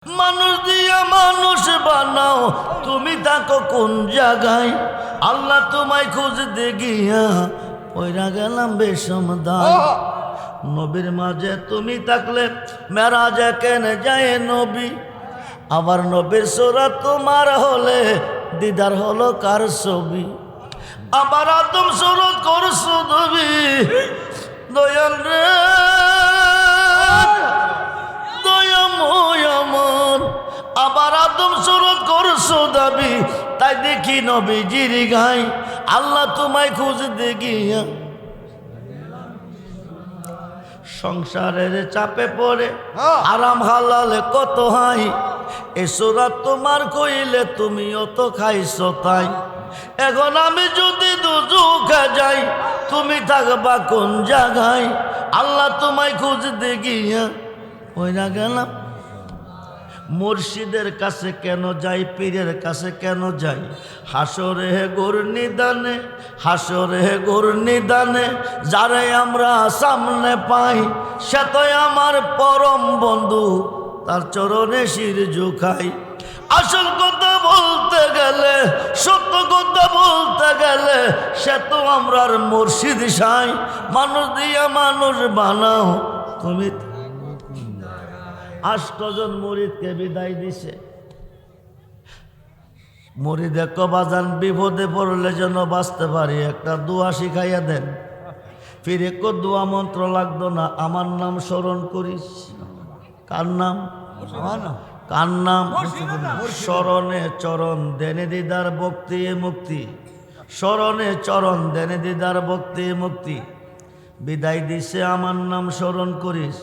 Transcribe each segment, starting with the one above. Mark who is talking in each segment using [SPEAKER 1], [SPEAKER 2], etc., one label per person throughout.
[SPEAKER 1] মানুষ দিয়া মানুষ বানাও, তুমি থাকো কোন জায়গায়? আল্লাহ তোমায় খুঁজতে গিয়া পয়রা গেলাম বেশম দায়। নবীর মাঝে তুমি থাকলে মেরাজে কেন যায় নবী? আবার নবীর সুরাত তোমার হলে দিদার হলো কার ছবি? আবার আদম সুরত করছো নবী, দয়াল রে দয়াময় আমার। আবার আদম সুরত করছো দাবি, তাই দেখি নবীজির গাই আল্লাহ তোমায় খুঁজতে গিয়া সংসারের চাপে পড়ে আরাম হালালে কত হাই। এ সুরাত তোমার কইলে তুমিও তো খাইছো তাই। এখন আমি যদি দুজুকে যাই, তুমি থাকবা কোন জায়গায়? আল্লাহ তোমায় খুঁজতে গিয়া ওইরা গেলাম। মুর্শিদের কাছে কেন যাই, পীরের কাছে কেন যাই? হাসরে হে গোর নিদানে, হাসরে হে গোর নিদানে যারে আমরা সামনে পাই, সে তো আমার পরম বন্ধু, তার চরণে শির ঝুঁকাই। আসল কথা বলতে গেলে, সত্য কথা বলতে গেলে, সে তো আমরার মুর্শিদ সাই। মানুষ দিয়া মানুষ বানাও, তুমি 8 জন মুরিদকে বিদায় দিছে। মুরিদ দেখো বাজান বিপদে পড়লে যেন বাঁচতে পারি, একটা দোয়া শিখাইয়া দেন। ফিরে কো দোয়া মন্ত্র লাগতো না, আমার নাম স্মরণ করিস। কার নাম? কার নাম? স্মরণে চরণ দেনে দিদার ভক্তি মুক্তি, স্মরণে চরণ দেনে দিদার ভক্তি মুক্তি। বিদায় দিছে আমার নাম স্মরণ করিস।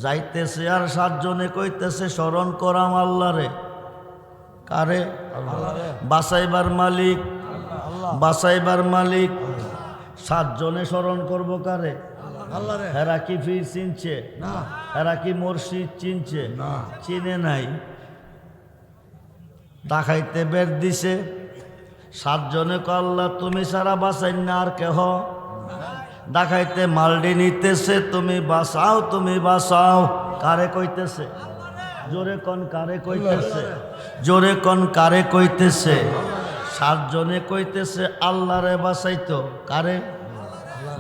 [SPEAKER 1] যাইতেছে আর 7 জনে কইতেছে স্মরণ করাম আল্লাহরে। কারে? বাসাইবার মালিক, বাসাইবার মালিক। 7 জনে স্মরণ করব কারে? হেরা কি ফির চিনছে? হেরা কি মুর্শিদ চিনছে? চিনে নাই। ডাকাইতে বের দিছে 7 জনে কো আল্লাহ তুমি সারা বাঁচাই না আর কেহ। ডাকাইতে মালডি নিতেছে, তুমি বাঁচাও তুমি বাঁচাও। কারে কইতেছে? জোরে কোন কারে কইতেছে? জোরে কোন কারে কইতেছে? 7 জনে কইতেছে আল্লাহরে বাঁচাইতো। কারে?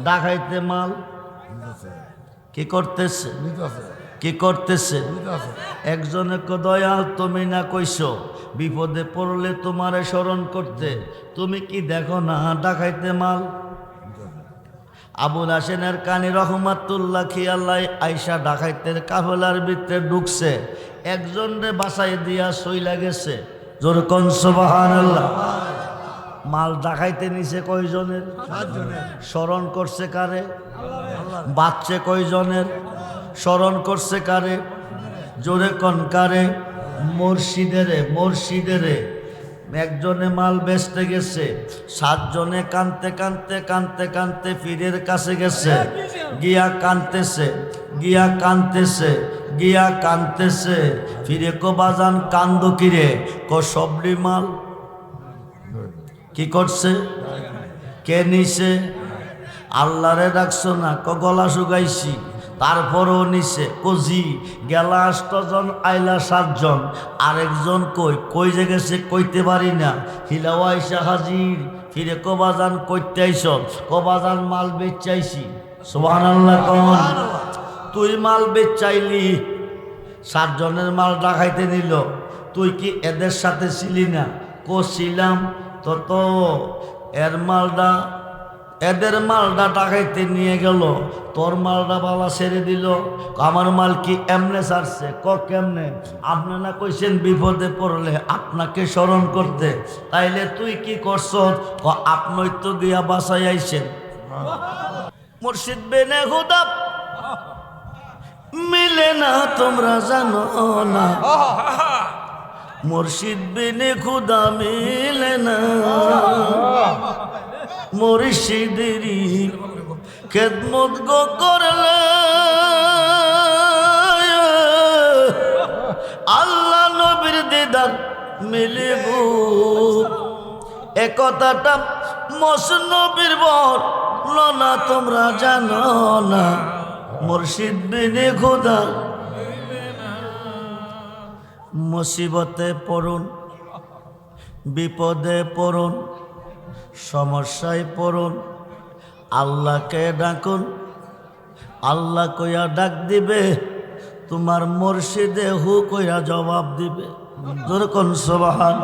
[SPEAKER 1] ডাকাইতে মাল কি করতেছে? কি করতেছে? একজনে কো দয়াল তুমি না কইছো বিপদে পড়লে তোমারে স্মরণ করতে, তুমি কি দেখো না ডাকাইতে মাল? আবুল হাসেনের কানি রহমাতুল্লাহ খিয়াল্লাই আইসা ডাকাইতের কাফেলার ভিতরে ঢুকছে, একজন রে বাসাই দিয়া সইলা গেছে। জোর কোন সুবহানাল্লাহ। মাল ডাকাইতে নিছে কয়জনের? 7 জনের। স্মরণ করছে কারে? বাচ্চে কয়জনের? স্মরণ করছে কারে? জোরে কোন কারে? মুর্শিদেরে, মুর্শিদেরে। একজনে মাল বেচতে গেছে, 7 জনে কানতে কানতে কানতে কানতে পীরের কাছে গেছে। গিয়া কানতেছে, গিয়া কানতেছে, গিয়া কানতেছে। ফিরে কো বাজান কান্দো কিরে? কো সবরি মাল কি করছে? কে নিছে? আল্লাহরে ডাকছো না? ক গলা শুকাইছি। তারপরও নিছে। কজি গেলা 8 জন আইলা 7 জন। আরেকজন কই কই যে গেছে কইতে পারি না। হিলাও আইসা হাজির। ফিরে কবাজান কইতে আইস? কবাজান মাল বেচাইছি। সুবহানাল্লাহ কোন? তুই মাল বেচাইলি, 7 জনের মাল ডাকাইতে নিল, তুই কি এদের সাথে ছিলি না? কো ছিলাম। তো এর মালটা, এদের মালটা ডাকাইতে নিয়ে গেল, তোর মালটা বাবা ছেড়ে দিল। আমার মাল কি এমনে ছাড়ছে? ক কেমনে? আপনি না কইছেন বিপদে পড়লে আপনাকে স্মরণ করতে, তাইলে তুই কি করছ? ক আপনি তো গিয়া বাসায় আইছেন। মুর্শিদ বেনে হুদা মিলে না তোমরা জানো না, মুর্শিদ বিনে খুদা মিলে না। মুর্শিদেরই খেদমত গো করলে আল্লাহ নবীর দিদার মিলিব। এ কথাটা মসনবীর বল না তোমরা জানো না, মুর্শিদ বিনে খুদা মুসিবতে পড়ুন, বিপদে পড়ুন, সমস্যায় পড়ুন, আল্লাহকে ডাকুন। আল্লাহ কইয়া ডাক দিবে, তোমার মুর্শিদে হু কইয়া জবাব দিবে। যেরকম সুবহান।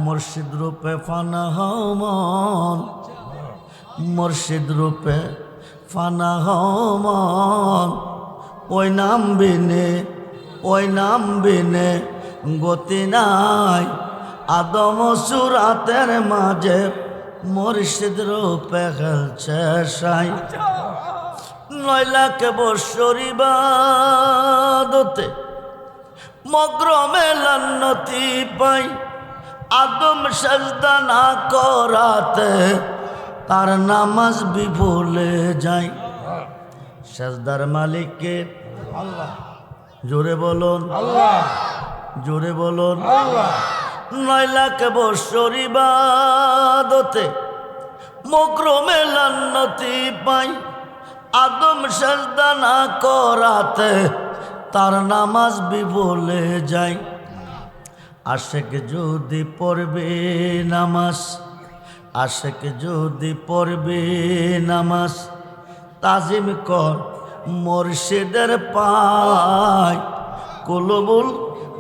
[SPEAKER 1] মুর্শিদ রূপে ফানা হও মন, মুর্শিদ রূপে ফানা হও মন। ওই নাম বিনে, ওই নাম বিনে গতি নাই। আদম সুরাতের মাঝে মুর্শিদ রূপে খেলছে সাই। 9 লাখ বৎসর ইবাদতে মগরমে লান্নতি পাই। আদম সাজদা না করাতে তার নামাজ বিফলে যায়। সাজদার মালিককে আল্লাহ। জোরে বলুন আল্লাহ, জোরে বলুন আল্লাহ। 9 লাখ বৎসর ইবাদতে মগরমে লান্নতি পাই। আদম সাজদা না করাতে তার নামাজ বিফলে যায়। আশেক যদি পড়বে নামাজ, আশেক যদি পড়বে নামাজ, তাজিম কর মুর্শিদের পায়। কুলুবুল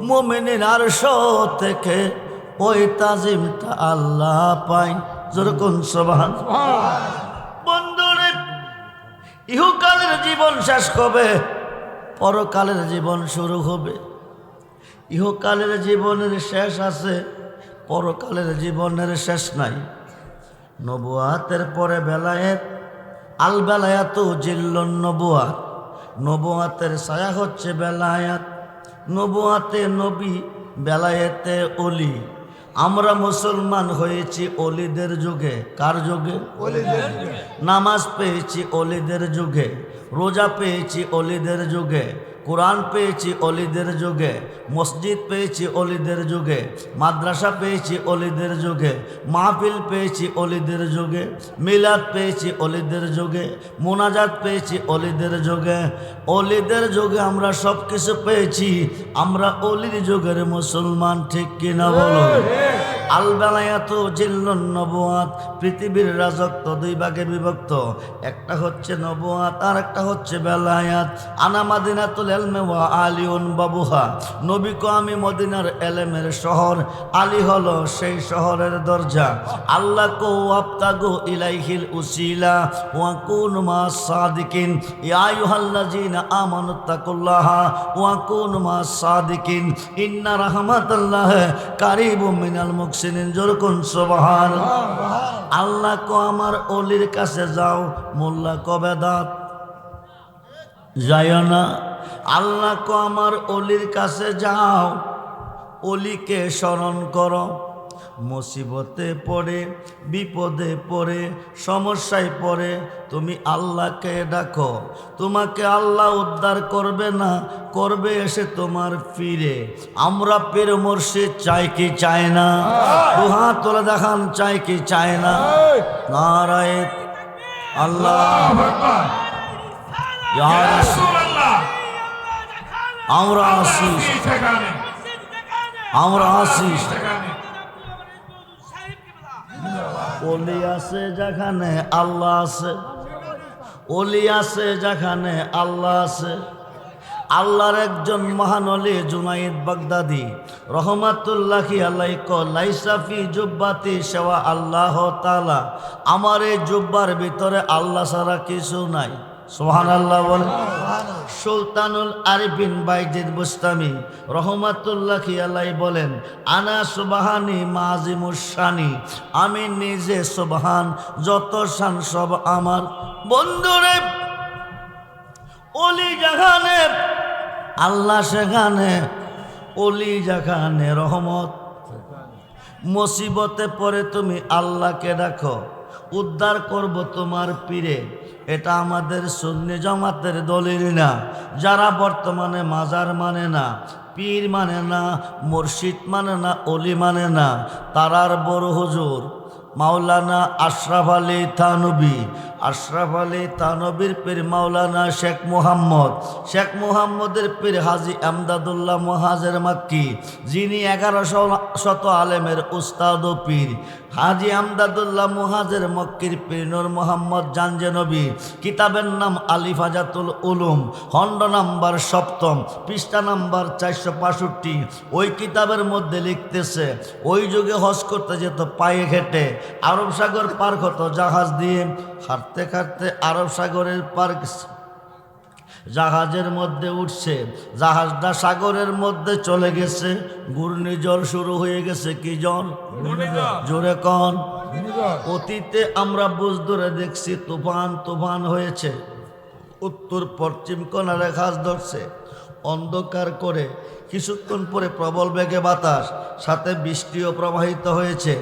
[SPEAKER 1] মুমিনিন আরশ থেকে ওই তাজিমটা আল্লাহ পায়। যেরকম সুবহান। বন্ধুরে, ইহকালের জীবন শেষ হবে, পরকালের জীবন শুরু হবে। ইহকালের জীবনের শেষ আছে, পরকালের জীবনের শেষ নাই। নবুয়াতের পরে বেলায়েত, আল বেলায়াত জিল্লুন নবুয়াত। নবুয়াতের ছায়া হচ্ছে বেলায়াত। নবুয়াতে নবী, বেলায়েতে অলি। আমরা মুসলমান হয়েছি অলিদের যুগে। কার যুগে? নামাজ পেয়েছি অলিদের যুগে, রোজা পেয়েছি অলিদের যুগে, কোরআন পেয়েছি অলিদের যুগে, মসজিদ পেয়েছি অলিদের যুগে, মাদ্রাসা পেয়েছি অলিদের যুগে, মাহফিল পেয়েছি অলিদের যুগে, মিলাদ পেয়েছি অলিদের যুগে, মোনাজাত পেয়েছি অলিদের যুগে। অলিদের যুগে আমরা সব কিছু পেয়েছি। আমরা অলির যুগের মুসলমান, ঠিক কিনা বলো? আল বেলায়াত জিল্লুন নবুয়াত। পৃথিবীর রাজত্ব 2 ভাগে বিভক্ত। একটা হচ্ছে নবুয়াত, আর একটা হচ্ছে বেলায়াত। আনা মাদিনাতুল ইলমি ওয়া আলিউন বাবুহা। নবী কো আমি মদিনার এলেমের শহর, আলী হলো সেই শহরের দরজা। আল্লাহ কো আবতাগু ইলাইহিল উসিলা ওয়া কুনু মাস সাদিকিন। ইয়া আইয়ুহাল্লাযিনা আমানু তাকুল্লাহা ওয়া কুনু মাস সাদিকিন। ইন্না রাহমাতাল্লাহি কারীবুম মিনাল মুহসিনিন। যেরকম সুবহান। আল্লাহ কো আমার অলির কাছে যাও, মোল্লা কবে দাঁত যায় না। আল্লাহ কো আমার অলির কাছে যাও, অলিকে স্মরণ করো। মুসিবতে পড়ে, বিপদে পড়ে, সমস্যায় পড়ে তুমি আল্লাহকে ডাকো। তোমাকে আল্লাহ উদ্ধার করবে না, করবে এসে তোমার ফিরে। আমরা পীর মুর্শিদ চাই কি চাই না? দুহাত তুলে দেখান, চাই কি চাই না? নারায়ে আল্লাহ, ইয়া রাসূলুল্লাহ। আমরা আসি, আমরা আসি। অলি আছে যেখানে আল্লাহ আছে, অলি আছে যেখানে আল্লাহ আছে। আল্লাহর একজন মহান অলি জুনাইদ বাগদাদি রহমাতুল্লাহি আলাইহি কল লাইসা ফি জুব্বাতি শাওয়া আল্লাহ তাআলা। আমার এই জুব্বার ভিতরে আল্লাহ ছাড়া কিছু নাই। সুবহানাল্লাহ বলেন। সুলতানুল আরিফিন বাইজিদ বুস্তামি রহমাতুল্লাহি আলাইহি বলেন, আনা সুবহানি মাযিমুশ শানি। আমি নিজে সুবহান, যত শান সব আমার। বন্ধুরে, অলি যেখানে আল্লাহ সেখানে, অলি যেখানে রহমত। মুসিবতে পড়ে তুমি আল্লাহকে ডাকো, উদ্ধার করব তোমার পীরে। এটা আমাদের সুন্নি জামাতের দলিল না। যারা বর্তমানে মাজার মানে না, পীর মানে না, মুর্শিদ মানে না, অলি মানে না, তারার বড় হুজুর মাওলানা আশরাফ আলী থানভী আশরাফ আলী তানবীর পীর মাওলানা শেখ মুহাম্মদের পীর হাজী আমদাদুল্লাহ মুহাজের মাক্কি, যিনি 1100 আলেমের উস্তাদ ও পীর। হাজী আমদাদুল্লাহ মুহাজের মক্কির পীর নূর মোহাম্মদ জানজে নবী। কিতাবের নাম আলিফাজাতুল উলুম, খণ্ড নাম্বার 7, পৃষ্ঠা নাম্বার 465। ওই কিতাবের মধ্যে লিখতেছে, ওই যুগে হজ করতে যেত পায়ে হেঁটে, আরব সাগর পার হতো জাহাজ দিয়ে। হাঁটতে হাঁটতে আরব সাগরের পার জাহাজের মধ্যে উঠছে, জাহাজটা সাগরের মধ্যে চলে গেছে, ঘূর্ণিঝড় শুরু হয়ে গেছে। কি ঝড়? জোরে কন। অতীতে আমরা বুঝ ধরে দেখছি তুফান হয়েছে, উত্তর পশ্চিম কোণারে ঘাস ধরছে, অন্ধকার করে কিছুক্ষণ পরে প্রবল বেগে বাতাস, সাথে বৃষ্টিও প্রবাহিত হয়েছে।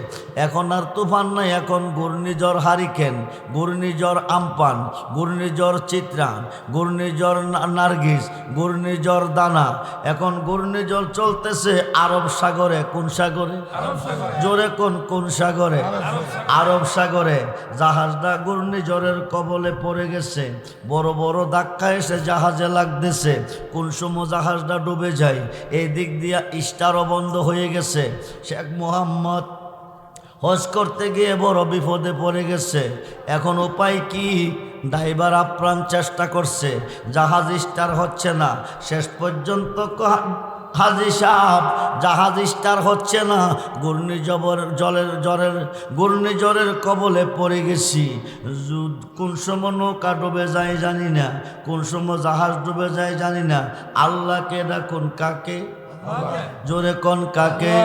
[SPEAKER 1] এখন আর তুফান নাই, এখন ঘূর্ণিঝড় হারিকেন, ঘূর্ণিঝড় আমপান, ঘূর্ণিঝড় চিত্রান, ঘূর্ণিঝড় নার্গিস, ঘূর্ণিঝড় দানা। এখন ঘূর্ণিঝড় চলতেছে আরব সাগরে। কোন সাগরে? জোরে কোন সাগরে? আরব সাগরে। জাহাজটা ঘূর্ণিঝড়ের কবলে পড়ে গেছে, বড় বড় ধাক্কা এসে জাহাজে লাগতেছে। কোন সময় জাহাজটা ডুবে যায়, এই দিক দিয়া স্টারও বন্ধ হয়ে গেছে। শেখ মুহাম্মদ হজ করতে গিয়ে বড় বিপদে পড়ে গেছে। এখন উপায় কি? ড্রাইভার আপ্রাণ চেষ্টা করছে, জাহাজ স্টার হচ্ছে না। শেষ পর্যন্ত হাজী সাহেব, জাহাজ স্টার হচ্ছে না, ঘূর্ণিঝড়ের কবলে পড়ে গেছি। কোন সময় নৌকা ডুবে যায় জানি না, কোন সময় জাহাজ ডুবে যায় জানি না। আল্লাহকে ডাকুন। কাকে? জোরে কোন কাকে?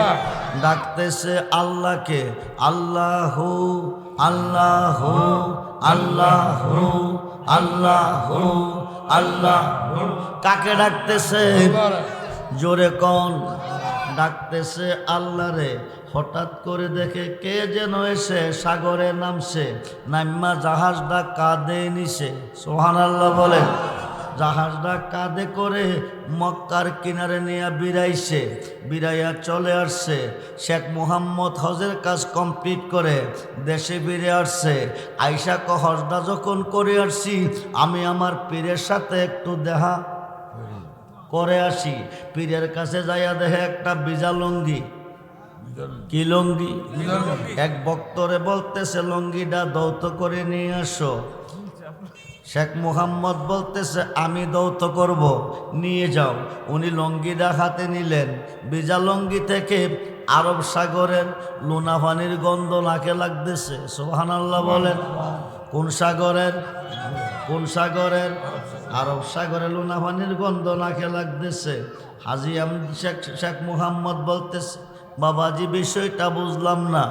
[SPEAKER 1] ডাকতেছে আল্লাহকে। আল্লাহু আল্লাহু আল্লাহু আল্লাহু আল্লাহু। কাকে ডাকতেছে? জোরে কোন? ডাকতেছে আল্লাহ রে। হঠাৎ করে দেখে কে যেন এসে সাগরে নামছে, নাইম্মা জাহাজটা কাঁধে নিছে। সুবহানাল্লাহ বলে। জাহাজটা কাঁধে করে মক্কার কিনারে নিয়ে বিরাইয়া চলে আসছে। শেখ মুহাম্মদ হজের কাজ কমপ্লিট করে দেশে ফিরে আসছে। আইসা হজটা যখন করে আসছি, আমি আমার পীরের সাথে একটু দেখা করে আসি। পীরের কাছে যাইয়া দেখে একটা বিজা লঙ্গি। কি লঙ্গি? এক ভক্তরে বলতেছে লঙ্গিটা দৌত করে নিয়ে আসো। শেখ মুহাম্মদ বলতেছে আমি দৌত করব, নিয়ে যাও। উনি লঙ্গিটা হাতে নিলেন। বিজা লঙ্গি থেকে আরব সাগরের লোনা পানির গন্ধ নাকে লাগতেছে। সুবহানাল্লাহ বলেন। কোন সাগরের? কোন সাগরের? আরব সাগরে লোনা পানির গন্ধ নাকে লাগতেছে। হাজী শেখ মুহাম্মদ বলতেছে, বাবাজি বিষয়টা বুঝলাম না,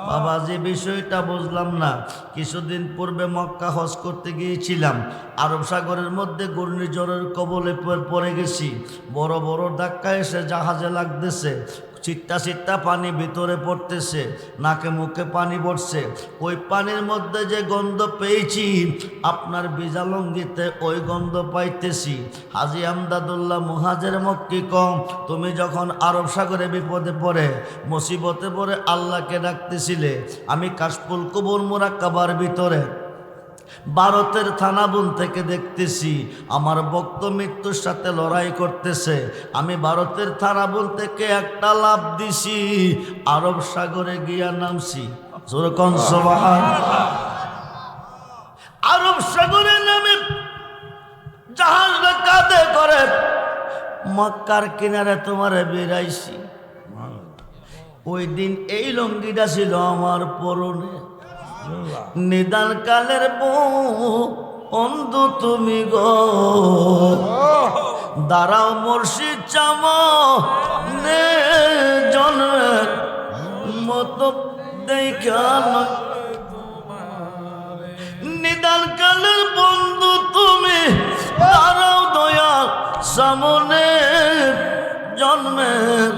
[SPEAKER 1] বাবাজি বিষয়টা বুঝলাম না। কিছুদিন পূর্বে মক্কা হজ করতে গিয়েছিলাম, আরব সাগরের মধ্যে ঘূর্ণিঝড়ের কবলে পড়ে গেছি। বড় বড় ধাক্কা এসে জাহাজে লাগতেছে, ছিট্টা পানি ভিতরে পড়তেছে, নাকে মুখে পানি পড়ছে। ওই পানির মধ্যে যে গন্ধ পেয়েছি, আপনার ভিজা লঙ্গিতে ওই গন্ধ পাইতেছি। হাজী আমদাদুল্লাহ মুহাজের মক্কি কম, তুমি যখন আরব সাগরে বিপদে পড়ে মুসিবতে পড়ে আল্লাহকে ডাকতেছিলে, আমি কাশফুল কুবুর মুরাক্কাবার ভিতরে ভারতের থানাবুন থেকে দেখতেছি আমার ভক্ত মৃত্যুর সাথে লড়াই করতেছে। আমি ভারতের থানাবুন থেকে একটা লাফ দিছি, আরব সাগরে গিয়া নামছি। যেরকম সুবহানাল্লাহ। আরব সাগরে নামে জাহাজটা কাঁধে করে মক্কার কিনারে তোমারে বেরাইছি। ওই দিন এই লঙ্গিটা ছিল আমার পরনে। নিদান কালের বন্ধু তুমি গো, দাঁড়াও মুর্শিদ চামনে জনের মতো দেখান। নিদান কালের বন্ধু তুমি, দাঁড়াও দয়াল সামনে জন্মের।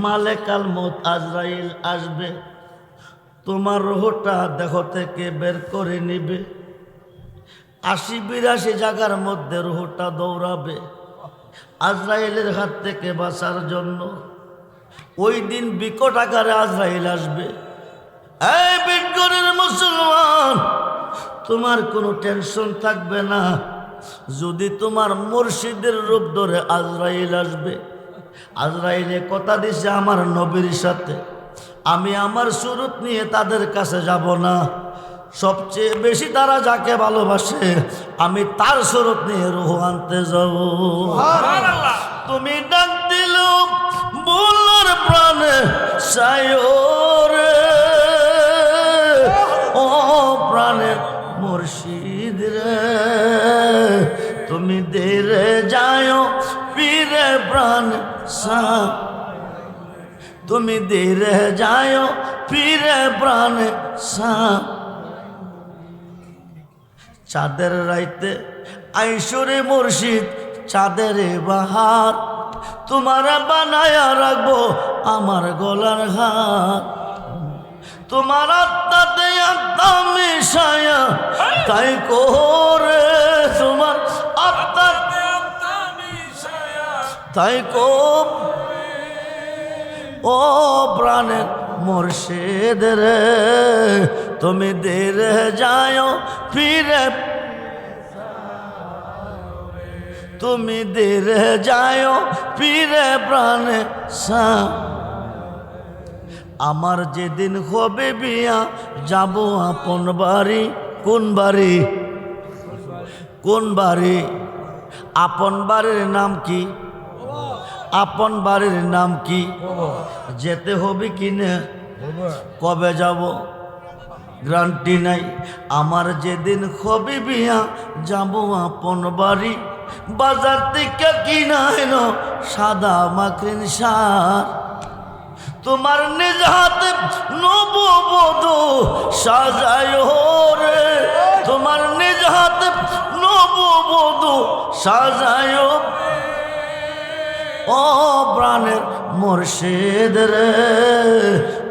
[SPEAKER 1] মালেকাল মউত আজরাইল আসবে, তোমার রূহটা দেহ থেকে বের করে নিবে। ৮০-৮২ জায়গার মধ্যে রূহটা দৌড়াবে আজরাইলের হাত থেকে বাঁচার জন্য। ওই দিন বিকট আকারে আজরাইল আসবে, এই বিটগড়ের মুসলমান, তোমার কোনো টেনশন থাকবে না। যদি তোমার মুর্শিদের রূপ ধরে আজরাইল আসবে, আজরাইলে কথা দিছে আমার নবীর সাথে, আমি আমার সুরত নিয়ে তাদের কাছে যাব না। সবচেয়ে বেশি তারা যাকে ভালোবাসে, আমি তার সুরত নিয়ে রুহ আনতে যাব। তুমি ডাক দিল বলার প্রাণে সায়রে, ও প্রাণের মুর্শিদ রে, তুমি দেরে যাও পীরে প্রাণ সা, তুমি দেরে যাও পীরে প্রাণ সা। চাঁদের রাইতে আইসরে মুর্শিদ চাঁদের বাহার, তোমার বানায়া রাখবো আমার গলার হার। তোমার আত্মাতে আত্মা মিশায়া তাই করে, তোমার আত্মাতে আত্মা মিশায়া তাই কো, ও প্রাণের মুর্শিদ রে, তুমি দেরে যাও ফিরে, তুমি দেরে যাও ফিরে প্রাণে সা। আমার যেদিন হবে বিয়া যাব আপন বাড়ি। কোন বাড়ি? কোন বাড়ি? আপন বাড়ির নাম কি? আপন বাড়ির নাম কি? যেতে হবে কিনে? কবে যাব? গ্যারান্টি নাই। আমার যেদিন হবে বিয়া যাব আপন বাড়ি, বাজার থেকে কিনা এনো সাদা মাখরিন সার। তোমার নিজ হাতে নববধূ সাজায় রে, তোমার নিজ হাতে নববধূ সাজায়, ও প্রাণের মুর্শিদ রে,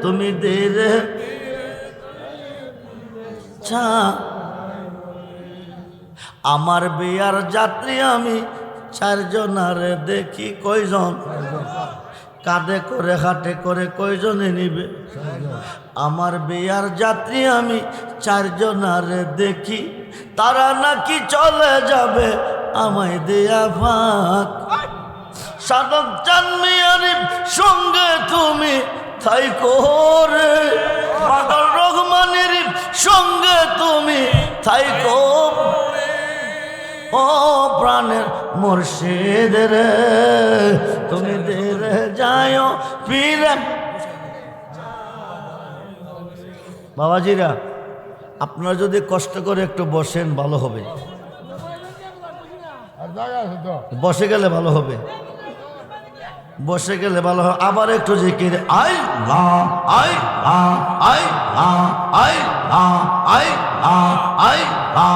[SPEAKER 1] তুমি দেরে চা। আমার বিয়ার যাত্রী আমি চারজনার দেখি, কয়জন? কাঁধে করে হাটে করে কয়জনে নিবে? আমার বিয়ার যাত্রী আমি চারজনার দেখি, তারা নাকি চলে যাবে আমায় দেয়া ফাঁক। সাধক চান মিয়ারির সঙ্গে তুমি তাই করে, মাদার রহমানের সঙ্গে তুমি তাই করে, ও প্রাণের মুর্শিদ রে, তুমি দেরে যাও ফিরে। বাবাজিরা, আপনারা যদি কষ্ট করে একটু বসেন ভালো হবে, বসে গেলে ভালো হবে, বসে গেলে ভালো হবে। আবার একটু জিকির, আই লা আই লা আই লা আই লা আই লা আই লা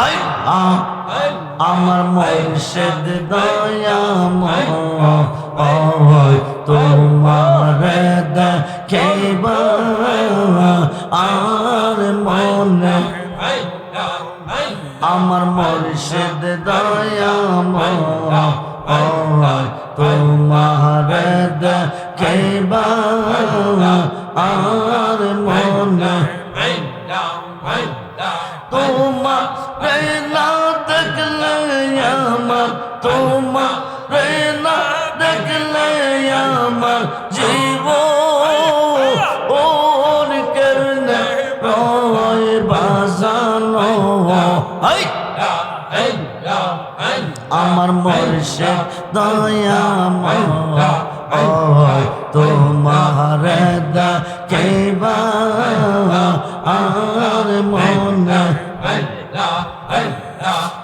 [SPEAKER 1] আই লা। আমার মুর্শিদ দয়াময় তোমার দেখিবা আর মনে, আমার মুর্শিদ দয়াময় তোমার দেখিবা আর মনে, তোমার না দেখলে আমার, তোমার না দেখলে আমার জীবন কেমনে রয় বাজানো। আমার মুর্শিদ দয়াময় তোমার দেখিবা আর মনে,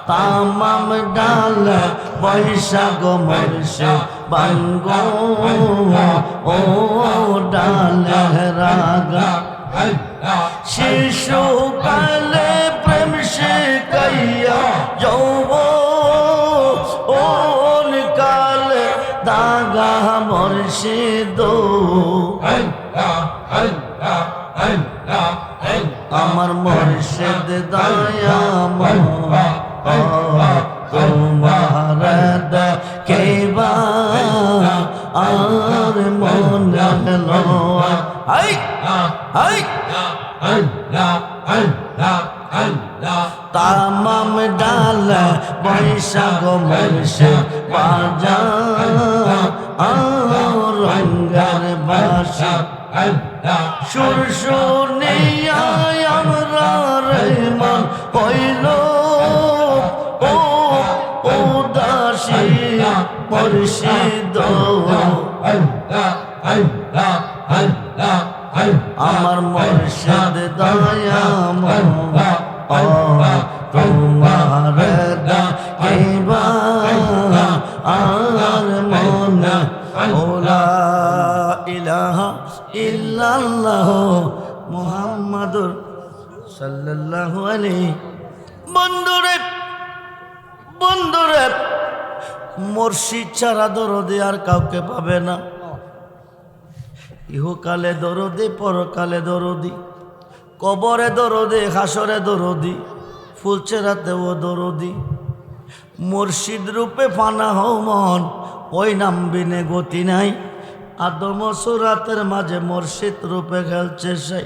[SPEAKER 1] তামাম ডাল বৈশাখ মুর্শিদ বাঙ্গ, ও ডাল রাগা শিশুকালে প্রেম শিখাইয়া যৌবন কালে দাগা মুর্শিদ। আমার মুর্শিদ দয়াময় তোমার দেখিবা আর মনে লয়। হাই হাই তামাম ডাল বৈশাখ মুর্শিদ বাজার রঙ্গার বাসি সুর শুনিয়া আমরা রহমান হইল ও উদাসী মুর্শিদ আমার মুর্শিদ দয়াময় তোমার ডাকিবা আর মনে ওলা ইলাহা ইল্লাল্লাহ মুহাম্মাদুর সাল্লাল্লাহু আলাইহি। বন্ধুরে বন্ধুরে মুর্শিদ ছাড়া দরদি আর কাউকে পাবে না। ইহকালে দরদি, পরকালে দরদি, কবরে দরদি, হাসরে দরদি, ফুলচেরাতেও দরদি। মুর্শিদ রূপে ফানা হও মন, ওই নাম বিনে গতি নাই। আদম সুরাতের মাঝে মুর্শিদ রূপে খেলছে সেই।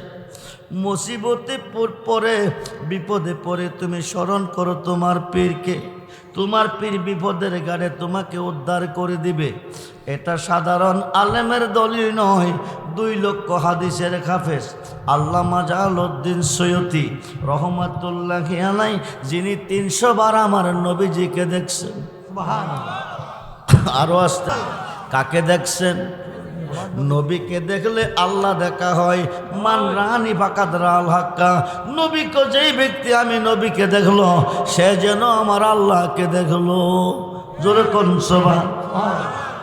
[SPEAKER 1] মুসিবতে পরে বিপদে পড়ে তুমি স্মরণ করো তোমার পীরকে। তোমার পীর বিপদের গাড়ে তোমাকে উদ্ধার করে দিবে। এটা সাধারণ আলেমের দলিল নয়, 2 লক্ষ হাদিসের হাফেজ আল্লামা জালালউদ্দিন সৈয়দী রহমাতুল্লাহি আলাইহি, যিনি 300 বার আমার নবীজিকে দেখছেন। আরো আসতে কাকে দেখছেন? নবীকে দেখলে আল্লাহ দেখা হয়। মান রানি ফাকাদ রাল হাক্কা। নবীকে যেই ব্যক্তি আমি নবীকে দেখলো সে যেন আমার আল্লাহকে দেখলো। জোরে কোন সুবহান।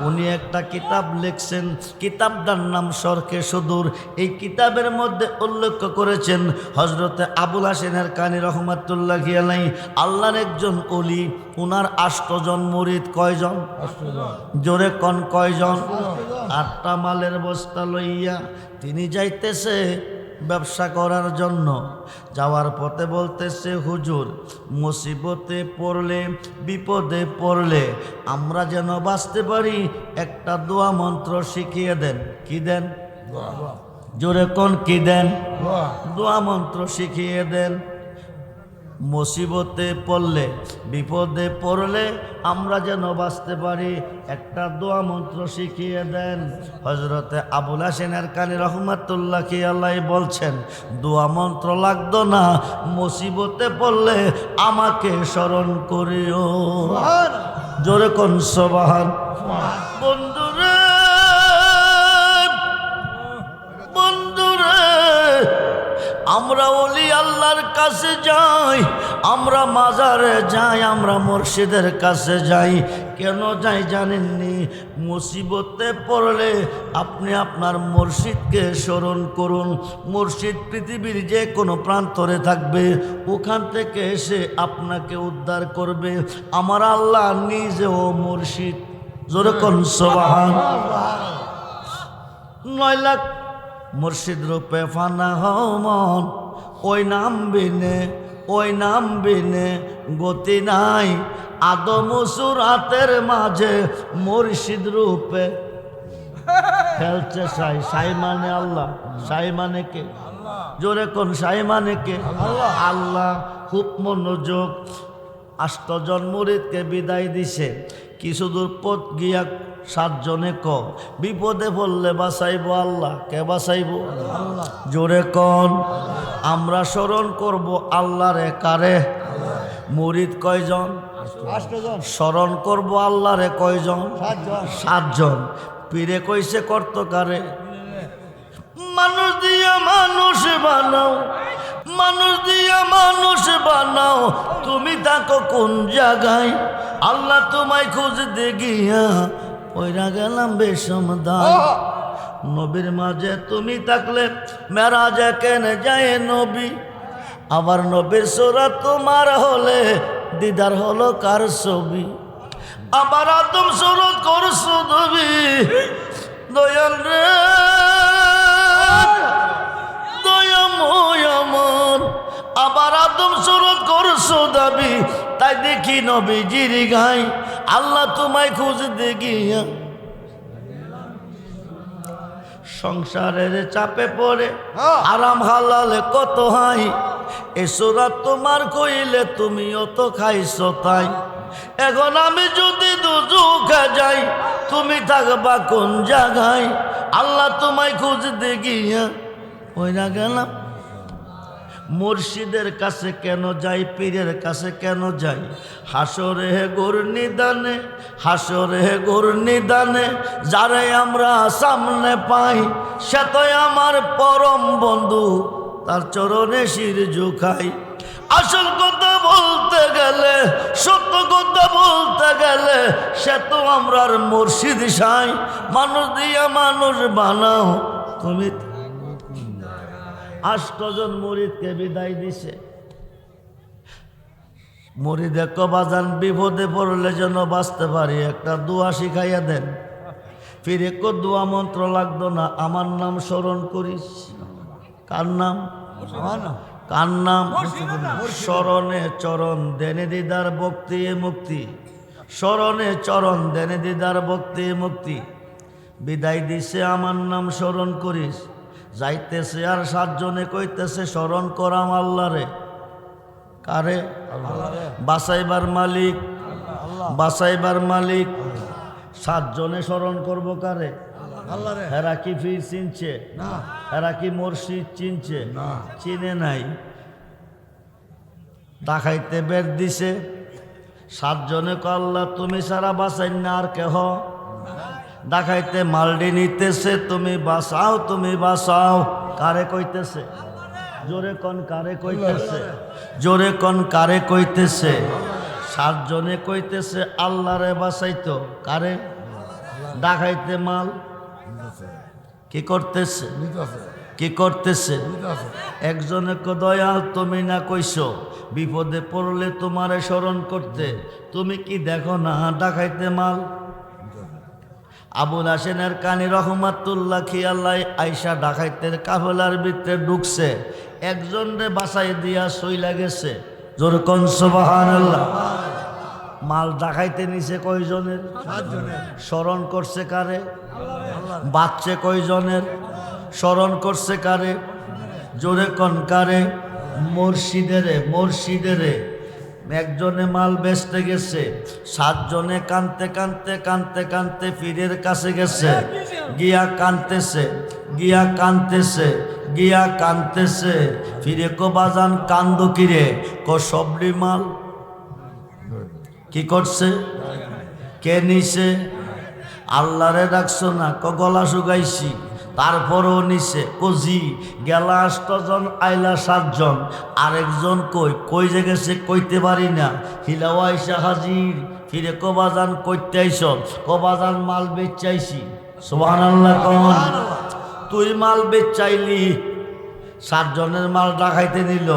[SPEAKER 1] উনি একটা কিতাব লিখছেন, কিতাবটার নাম শরকে সুদূর। এই কিতাবের মধ্যে উল্লেখ করেছেন হযরতে আবুল হাসেনের কানি রহমাতুল্লাহি আলাইহি আল্লাহর একজন ওলি, উনার 8 জন মুরিদ। কয়জন? জোরে কোন কয়জন? 8টা মালের বস্তা লইয়া তিনি যাইতেছে ব্যবসা করার জন্য। যাওয়ার পথে বলতেছে, হুজুর মুসিবতে পড়লে, বিপদে পড়লে আমরা যেন বাঁচতে পারি একটা দোয়া মন্ত্র শিখিয়ে দেন। কি দেন? জোরে কোন কি দেন? দোয়া মন্ত্র শিখিয়ে দেন। মুসিবতে পড়লে, বিপদে পড়লে আমরা যেন বাঁচতে পারি একটা দোয়া মন্ত্র শিখিয়ে দেন। হযরতে আবুল হাসেনের কানি রহমাতুল্লাহি আলাইহি বলছেন, দোয়া মন্ত্র লাগতো না, মুসিবতে পড়লে আমাকে স্মরণ করিও। জোরে কোন সুবহান। বন্ধুরে বন্ধুরে আমরা ওলি আল্লাহর কাছে যাই, আমরা মাজারে যাই, আমরা মুর্শিদের কাছে যাই। কেন যাই জানেননি? মুসিবতে পড়লে আপনি আপনার মুর্শিদকে স্মরণ করুন। মুর্শিদ পৃথিবীর যে কোনো প্রান্তরে থাকবে, ওখান থেকে এসে আপনাকে উদ্ধার করবে। আমার আল্লাহ নিজেও মুর্শিদ। জোরে কোন সুবহান। 9 লাখ মুর্শিদ রূপে ফানা হও মন, ওই নাম বিনে, ওই নাম বিনে গতি নাই। আদম সুরাতের মাঝে মুর্শিদ রূপে খেলছে সাই। সাই মানে আল্লাহ। সাই মানে কে? জোরে কোন সাই মানে কে? আল্লাহ। খুব মনোযোগ। 8 জন মুরিদকে বিদায় দিছে। কিছু দূর পথ গিয়া 7 জনে বিপদে পড়লে বাঁচাইব আল্লাহ। কে বাঁচাইব? আল্লাহ। জোরে কোন। আমরা স্মরণ করব আল্লাহরে। কারে? মুরিদ কয়জন? 8 জন। স্মরণ করব আল্লাহরে কয়জন? 7 জন। পীরে কইছে করত কারে? মানুষ দিয়া মানুষ বানাও, মানুষ দিয়া মানুষ বানাও, তুমি থাকো কোন জায়গায়? আল্লাহ তোমায় খুঁজতে গিয়া পয়রা গেলাম বেশম দান। নবীর মাঝে তুমি থাকলে মেরাজে কেন যায় নবী? আবার নবীর সুরাত তোমার হলে দিদার হলো কার ছবি? আবার আদম সুরত করছো নবী। দয়াল রে দয়াময় আমার, আবার আদম সুরত করছো দাবি। তাই দেখি নবীজির গাই আল্লাহ তোমায় খুঁজতে গিয়া সংসারের চাপে পড়ে আরাম হালালে কত হাই এসোরা তোমার কইলে তুমিও তো খাইছো তাই এখন আমি যদি দুজুকে যাই তুমি থাকবা কোন জায়গায় আল্লাহ তোমায় খুঁজতে গিয়া ওইরা গেলাম মুর্শিদের কাছে কেন যাই পীরের কাছে কেন যাই হাসরে গোর নিদানে হাসরে গোর নিদানে যারে আমরা সামনে পাই সে তো আমার পরম বন্ধু তার চরণে শির ঝুঁকাই আসল কথা বলতে গেলে সত্য কথা বলতে গেলে সে তো আমরার মুর্শিদ সাই মানুষ দিয়া মানুষ বানাও তুমি 8 জন মুরিদকে বিদায় দিছে মুরিদে কবাজান বিপদে পড়লে যেন বাঁচতে পারি একটা দোয়া শিখাইয়া দেন ফিরে কো দোয়া মন্ত্র লাগতো না আমার নাম স্মরণ করিস কার নাম কার নাম স্মরণে চরণ দেনে দিদার ভক্তি মুক্তি স্মরণে চরণ দেনে দিদার ভক্তি মুক্তি বিদায় দিছে আমার নাম স্মরণ করিস যাইতেছে আর 7 জনে কইতেছে স্মরণ করাম আল্লাহরে কারে বাঁচাইবার মালিক বাঁচাইবার মালিক 7 জনে স্মরণ করব কারে আল্লাহরে হেরা কি ফির চিনছে না হেরা কি মুর্শিদ চিনছে না চিনে নাই দেখাইতে বের দিছে 7 জনে কো আল্লাহ তুমি সারা বাঁচাই না আর কেহ দেখাইতে মালডি নিতেছে তুমি বাঁচাও কারে কইতেছে জোরে কোন কারে কইতেছে জোরে কোন কারে কইতেছে 7 জনে কইতেছে আল্লাহরে বাঁচাইতো কারে দেখাইতে মাল কি করতেছে কি করতেছে একজনে কো দয়াল তুমি না কইছো বিপদে পড়লে তোমারে স্মরণ করতে তুমি কি দেখো না দেখাইতে মাল আবুল হাসেনের কানি রহমাতুল্লাহ খিয়াল্লাই আইসা ডাকাইতের কাফেলার ভিতরে ঢুকছে একজন রে বাসাই দিয়া সইলা গেছে জোর কোন সুবহানাল্লাহ মাল ডাকাইতে নিছে কয়জনের 7 জনের স্মরণ করছে কারে বাচ্চে কয়জনের স্মরণ করছে কারে জোরে কোন কারে মুর্শিদেরে একজনে মাল বেচতে গেছে 7 জনে কানতে কানতে কানতে কানতে পীরের কাছে গেছে গিয়া কানতেছে ফিরে কো বাজান কান্দ কিরে কো সবরি মাল কি করছে কে নিছে আল্লাহরে ডাকছো না ক গলা শুকাইছি তারপরও নিছে কজি গেলা 8 জন আইলা 7 জন আরেকজন কই যে গেছে কইতে পারি না হিলাও আইসা হাজির ফিরে কবাজান কইতে আইস কবাজান মাল বেচাইছি সুবহানাল্লাহ কোন তুই মাল বেচাইলি 7 জনের মাল ডাকাইতে নিল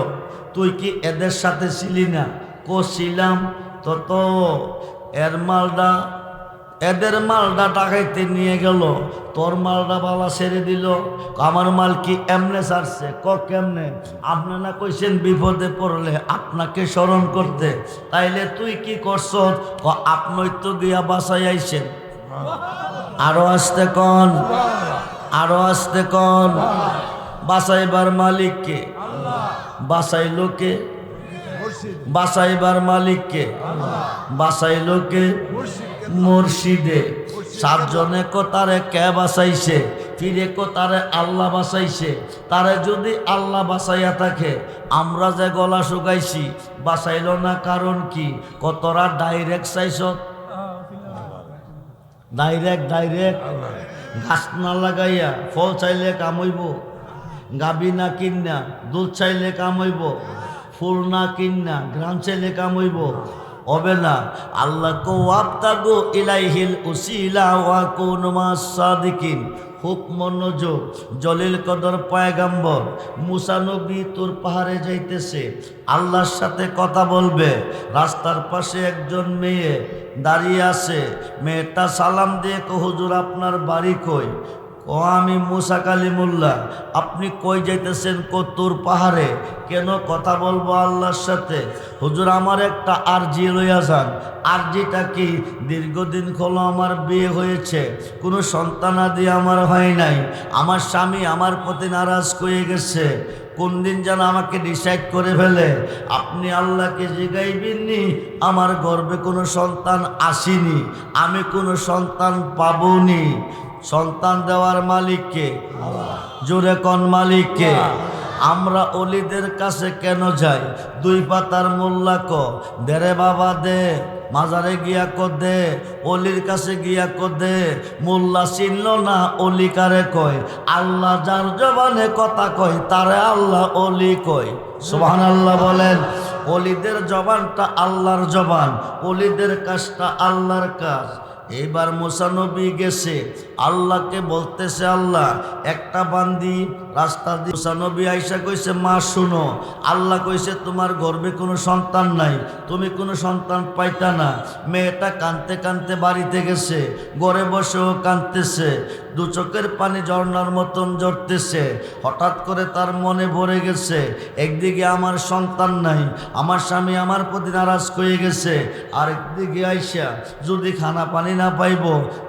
[SPEAKER 1] তুই কি এদের সাথে ছিলি না ছিলাম তো এদের মালটা ডাকাইতে নিয়ে গেল তোর মালটা বাবা ছেড়ে দিল আমার মাল কি এমনে ছাড়ছে কেমনে আপনি না কইছেন বিপদে পড়লে আপনাকে স্মরণ করতে তাইলে তুই কি করছ আপনি তো গিয়া বাসায় আইছেন আরো আসতে কন বাসাইবার মালিককে বাসাইলো কে বাসাইবার মালিককে বাসাইলো কে মুর্শিদে 7 জনে কো তারে কে বাঁচাইছে ফিরে কো তারে আল্লাহ বাঁচাইছে তারে যদি আল্লাহ বাঁচাইয়া থাকে আমরা যে গলা শুকাইছি বাঁচাইল না কারণ কি কতরা ডাইরেক্ট চাইছ ডাইরেক্ট গাছ না লাগাইয়া ফল চাইলে কামইব গাবি না কিনা দুধ চাইলে কামইব ফুল না কিনা গ্রাম চাইলে কামইব হবে না আল্লাহ কো আবতাগু ইলাইহিল উসিলা ওয়া কুনু মাস সাদিকিন খুব মনোযোগ জলিল কদর পয়গম্বর মুসা নবী তোর পাহাড়ে যাইতেছে আল্লাহর সাথে কথা বলবে রাস্তার পাশে একজন মেয়ে দাঁড়িয়ে আছে মেয়েটা সালাম দিয়ে কো হুজুর আপনার বাড়ি কই ও আমি মুসা কালিমুল্লাহ, আপনি কই যাইতেছেন? কতুর পাহাড়ে। কেন? কথা বলবো আল্লাহর সাথে। হুজুর আমার একটা আরজি লইয়া যান। আরজিটা কি? দীর্ঘদিন হলো আমার বিয়ে হয়েছে, কোনো সন্তানাদি আমার হয় নাই। আমার স্বামী আমার প্রতি নারাজ হয়ে গেছে, কোন দিন যেন আমাকে ডিসাইড করে ফেলে। আপনি আল্লাহকে জিগাইবেননি আমার গর্ভে কোনো সন্তান আসেনি, আমি কোনো সন্তান পাবনি। সন্তান দেওয়ার মালিককে? জোরে কোন মালিককে? আমরা অলিদের কাছে কেন যাই? দুই পাতার মোল্লা ক দেরে বাবা দে, মাজারে গিয়া ক দে, অলির কাছে গিয়া ক দে। মোল্লা চিনল না অলি কারে কয়? আল্লাহ যার জবানে কথা কয় তারে আল্লাহ অলি কয়। সুবহানাল্লাহ বলেন। অলিদের জবানটা আল্লাহর জবান, অলিদের কাজটা আল্লাহর কাজ। এইবার মুসা নবী গেছে, আল্লাহকে বলতেছে, আল্লাহ একটা বান্দি রাস্তা দিয়ে। মুসা নবী আইসা কইছে, মা শুনো, আল্লাহ কইছে তোমার গর্ভে কোনো সন্তান নাই, তুমি কোনো সন্তান পাইতা না। মেয়েটা কাঁদতে কাঁদতে বাড়িতে গেছে, ঘরে বসেও কাঁদতেছে, দু চোখের পানি ঝর্ণার মতন ঝরতেছে। হঠাৎ করে তার মনে ভরে গেছে, একদিকে আমার সন্তান নাই, আমার স্বামী আমার প্রতি নারাজ হয়ে গেছে, আরেকদিকে আইসা যদি খানা পানি না পাইব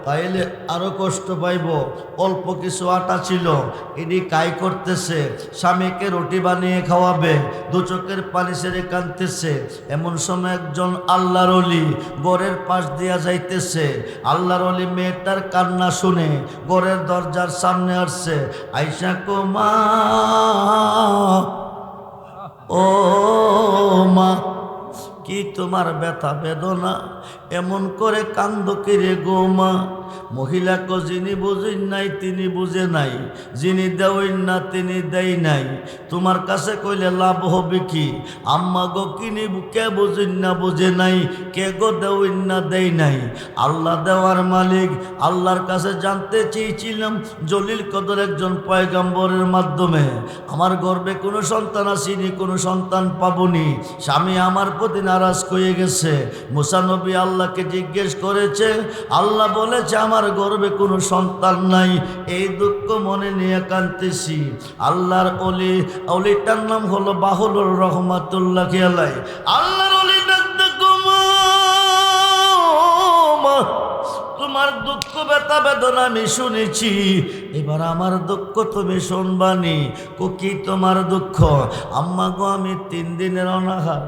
[SPEAKER 1] তাইলে আরো কষ্ট পাইব। অল্প কিছু আটা ছিল, এটি কাই করতেছে, স্বামীকে রুটি বানিয়ে খাওয়াবে, দু চোখের পানি ছেড়ে কাঁদতেছে। এমন সময় একজন আল্লাহর ওলি ঘরের পাশ দিয়া যাইতেছে। আল্লাহর ওলি মেয়েটার কান্না শুনে ঘরের দরজার সামনে আসছে। আইসা কো মা, ও মা, কি তোমার ব্যথা বেদনা, এমন করে কান্দ কিরে গো মা? মহিলাকে যিনি বুঝেন নাই তিনি বুঝে নাই, যিনি দেওয়েন না তিনি দেয় নাই। তোমার কাছে কইলে লাভ হবে কি? আম্মা গো কিনি কে বুঝেন না বুঝে নাই, কে গো দেওয়েন না দেয় নাই। আল্লাহ দেওয়ার মালিক। আল্লাহর কাছে জানতে চেয়েছিলাম জলিল কদর একজন পয়গম্বরের মাধ্যমে, আমার গর্ভে কোনো সন্তান আসেনি, কোনো সন্তান পাবনি, স্বামী আমার প্রতি নারাজ হয়ে গেছে। মুসা নবী আল্লাহকে জিজ্ঞেস করেছে, আল্লাহ বলেছে আমার গর্ভে কোনো সন্তান নাই, এই দুঃখ মনে নিয়ে কাঁদতেছি। আল্লাহর অলি, অলিটার নাম হলো বাহুলুর রহমাতুল্লাহ আলাইহি। আল্লাহর অলি ডাকতে, তোমার দুঃখ ব্যথা বেদনা আমি শুনেছি, এবার আমার দুঃখ তুমি শুনবানি। কি তোমার দুঃখ? আম্মা গো আমি 3 দিনের অনাহার।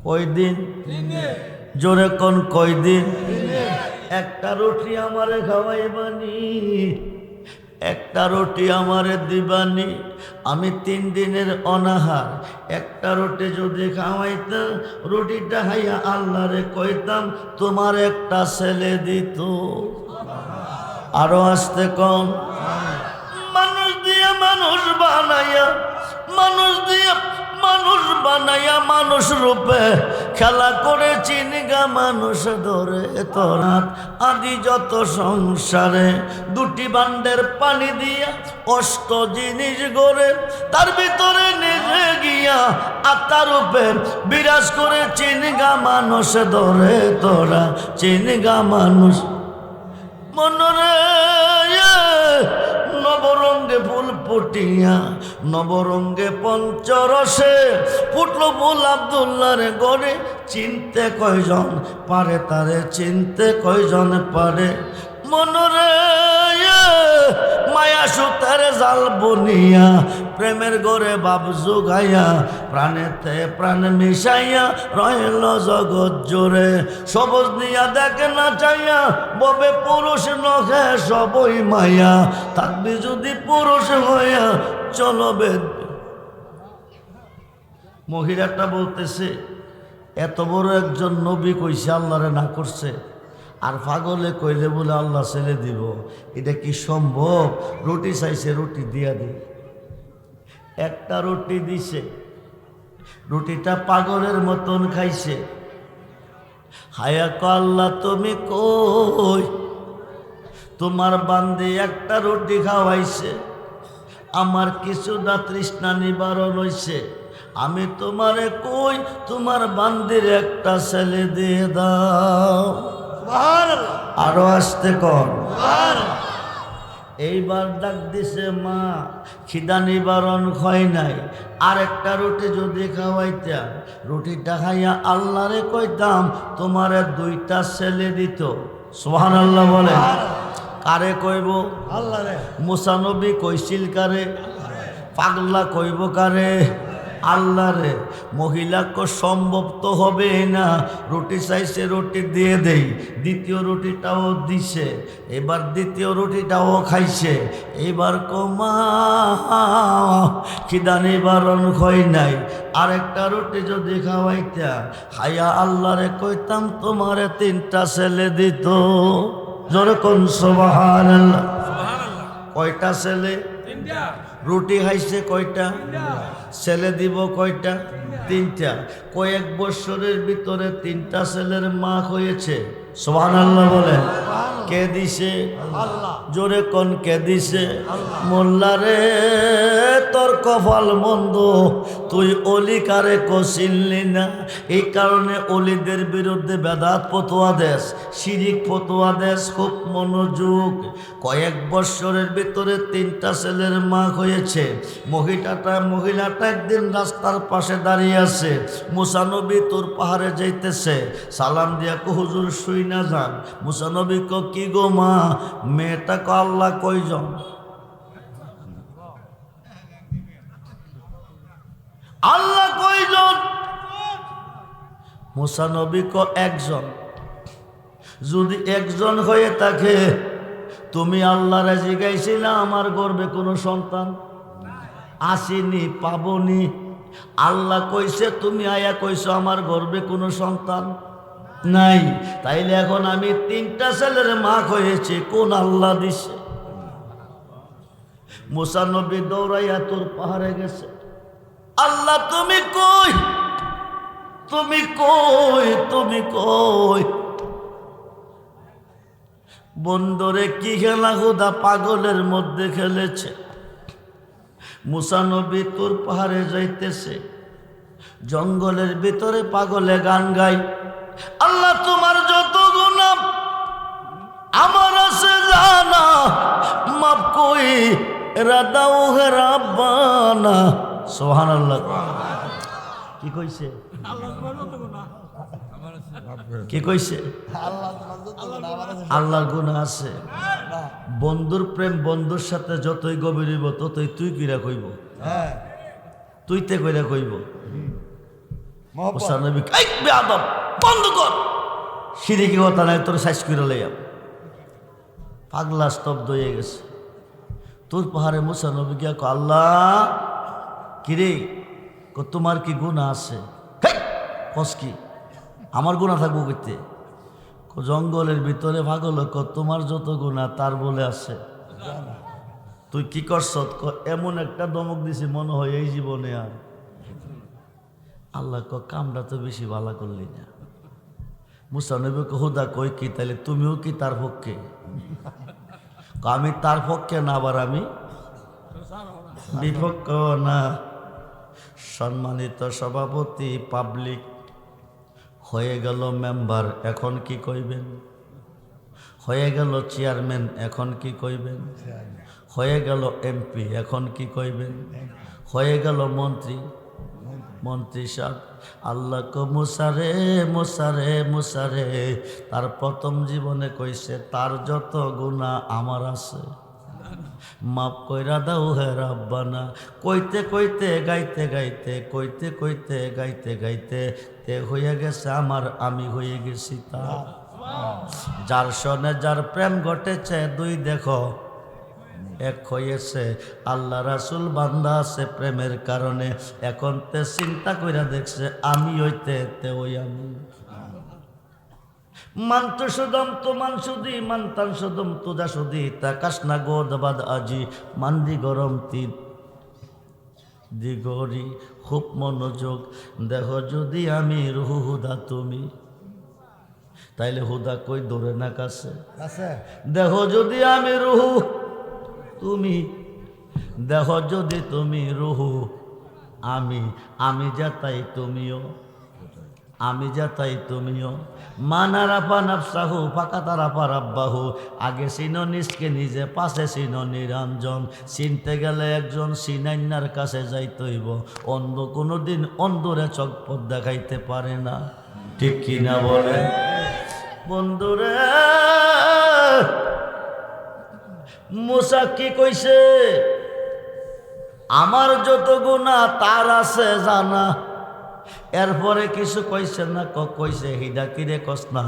[SPEAKER 1] কয়দিন? জোরে কোন কয়দিন? একটা রুটি আমারে খাওয়াইবানি, একটা রুটি আমারে দিবানি। আমি 3 দিনের অনাহার, একটা রুটি যদি খাওয়াইতাম, রুটিটা খাইয়া আল্লাহরে কইতাম তোমার একটা ছেলে দিত। আরো আসতে কম। মানুষ দিয়ে মানুষ বানাইয়া, মানুষ দিয়ে মানুষ বানাইয়া মানুষ রূপে খেলা করে চিনগা মানুষ ধরে তোরা। আদি যত সংসারে 2টি বান্ডের পানি দিয়া 8 জিনিস গড়ে, তার ভিতরে নিজে গিয়া আত্মার রূপে বিরাজ করে চিনগা মানুষ ধরে তোরা। চিনগা মানুষ মনরে নবরঙ্গে ফুল ফুটিয়া, নবরঙ্গে পঞ্চরসে ফুটলো ফুল আব্দুল্লাহর গড়ে। চিনতে কয়জন পারে তারে, চিনতে কয়জন পারে? মনরে মায়া সুতার জাল বনিয়া, প্রেমের গড়ে বাপ জুগাইয়া, প্রাণেতে প্রাণ মিশাইয়া রইল জগৎ জোরে। সবজ দিয়া দেখে না চাইয়া, ববে পুরুষ নহে সবই মায়া, থাকবি যদি পুরুষ হইয়া চলবে। মহিলাটা বলতেছে, এত বড় একজন নবী কইছে আল্লাহরে না করছে, আর পাগলে কইলে বলে আল্লাহ ছেলে দিব, এটা কি সম্ভব? রুটি চাইছে, রুটি দিয়া দি। একটা রুটি দিছে, রুটিটা পাগলের মতন খাইছে। হায়া ক আল্লাহ তুমি কই? তোমার বান্দি একটা রুটি খাওয়াইছে, আমার কিছুটা তৃষ্ণা নিবারণ হইছে, আমি তোমারে কই তোমার বান্দির একটা ছেলে দিয়ে দাও। আরো আসতে কর। এইবার ডাক দিছে, মা খিদা নিবারণ হয় নাই, আরেকটা রুটি যদি খাওয়াইতা, রুটিটা খাইয়া আল্লাহরে কইতাম তোমারে 2টা ছেলে দিত। সুবহানাল্লাহ বলে। কারে কইব? আল্লাহরে। মুসা নবী কইছিল কারে? পাগলা কইব কারে? আল্লাহরে। মহিলাকে সম্ভব তো হবে না, রুটি চাইছে রুটি দিয়ে দেই, দ্বিতীয় রুটিটাও দিছে, এবার দ্বিতীয় রুটিটাও খাইছে। এবার কমা খিদা নিবারণ হয় নাই, আরেকটা রুটি যদি খাওয়াইতা, হায়া আল্লাহরে কইতাম তোমারে 3টা ছেলে দিত। জোরে কোন সুবহানাল্লাহ। কয়টা ছেলে? 3টা। রুটি খাইছে কয়টা? ছেলে দিব কয়টা? 3টা। কয়েক বছরের ভিতরে 3টা ছেলের মা হয়েছে। সুবহানাল্লাহ বলে। কে দিছে? আল্লাহ। জোরে কোন কে দিছে? মোল্লা রে তোর কপাল মন্দ, তুই অলি কারে কছিলি না। এই কারণে অলিদের বিরুদ্ধে বেদাত ফতোয়া দেশ, শিরিক ফতোয়া দেশ। খুব মনোযোগ। কয়েক বছরের ভিতরে 3টা ছেলের মা হয়েছে। মহিলাটা একদিন রাস্তার পাশে দাঁড়িয়ে আছে। মুসা নবী তোর পাহাড়ে যাইতেছে, সালাম দিয়া কো হুজুর শুই না যান। মুসা নবী কো কি গো মা, মেয়েটা কো আল্লাহ কয়জন? আল্লাহ কয়জন? মুসা নবী কো একজন। যদি একজন হয়ে থাকে, তুমি আল্লাহরে জিগাইছিলা আমার গর্ভে কোনো সন্তান আসেনি, পাবনি? আল্লাহ কইছে তুমি আয়া কইছো আমার গর্ভে কোনো সন্তান নাই, তাইলে এখন আমি 3টা ছেলের মা হয়েছে, কোন আল্লাহ দিছে? মুসা নবী দৌড়াইয়া তোর পাহাড়ে গেছে। আল্লাহ তুমি কই, তুমি কই, তুমি কই? বন্দরে কি খেলা খোদা পাগলের মধ্যে খেলেছে। মুসা নবী তোর পাহাড়ে যাইতেছে, জঙ্গলের ভিতরে পাগলে গান গাই, আল্লাহ তোমার যত গুনাহ আমার আছে জানা, মাফ কই রাদাও হে রাব্বানা। সুবহানাল্লাহ। কি কইছে? কি কইছে? আল্লাহর গুনাহ আছে। বন্ধুর প্রেম বন্ধুর সাথে যতই গভীর হইব ততই তুই কিরা কইব, তুইতে কইরা কইব। মুসা নবী এই বেয়াদব বন্ধ কর, শিরকি কথা নাই, তোর সাইজ করে লইয়া। পাগলা স্তব্ধ হয়ে গেছে। তোর পাহাড়ে মুসা নবী গিয়া কো আল্লাহ কিরে, তোমার কি গুনাহ আছে? কস কি আমার গুনাহ থাকবো কইতে? জঙ্গলের ভিতরে পাগল তোমার যত গুনাহ তার বলে আছে। তুই কি করছ? এমন একটা দমক দিছি মনে হয় এই জীবনে আর। আল্লাহ কামটা তো বেশি ভালো করলি না। মুসা নবী হুদা কই কি তাইলে তুমিও কি তার পক্ষে? আমি তার পক্ষে না, আবার আমি বিপক্ষ না। সম্মানিত সভাপতি পাবলিক হয়ে গেল মেম্বার, এখন কি কইবেন? হয়ে গেল চেয়ারম্যান, এখন কি কইবেন? হয়ে গেল এমপি, এখন কি কইবেন? হয়ে গেল মন্ত্রী, মন্ত্রী সাহেব। আল্লাহ কো মুসারে মুসারে মুসারে, তার প্রথম জীবনে কইছে তার যত গুনাহ আমার আছে, মাফ কইরা দাও হে রাব্বানা। কইতে কইতে গাইতে গাইতে, কইতে কইতে গাইতে গাইতে তে হয়ে গেছে আমার, আমি হয়ে গেছি তার। যার সনে যার প্রেম ঘটেছে, 2 দেখো 1 হয়েছে। আল্লাহ রাসূল বান্দা আছে প্রেমের কারণে, এখন তে চিন্তা কইরা দেখছে আমি হইতে তে ওই আমি। মানতো সদম তো মানসুদি মানতান সদম তোজা সুদি তাকাস না গোদবাদ আজি মান্দি গরম তিন দিগরি। খুব মনোযোগ। দেখো যদি আমি রুহু হুদা তুমি, তাইলে হুদা কই দৌড়ে না কাছে। দেখো যদি আমি রুহু তুমি, দেখো যদি তুমি রুহু আমি, আমি যা তাই তুমিও। আমি যা তাই তুমিও। মানারাফা নাফসাহু ফাকাতারাফা রাব্বাহু। আগে চিনো নিজকে নিজে, পাশে চিনো নিরঞ্জন। চিনতে গেলে একজন সিনাইনার কাছে যাইতে হইব। অন্ধ কোনোদিন অন্ধরে চকপথ দেখাইতে পারে না, ঠিক কিনা বলে বন্ধুরে? মুসা কি কইছে? আমার যত গুনাহ তার আছে জানা। এরপরে কিছু কইছে না, কইছে হিদা কিরে কস না,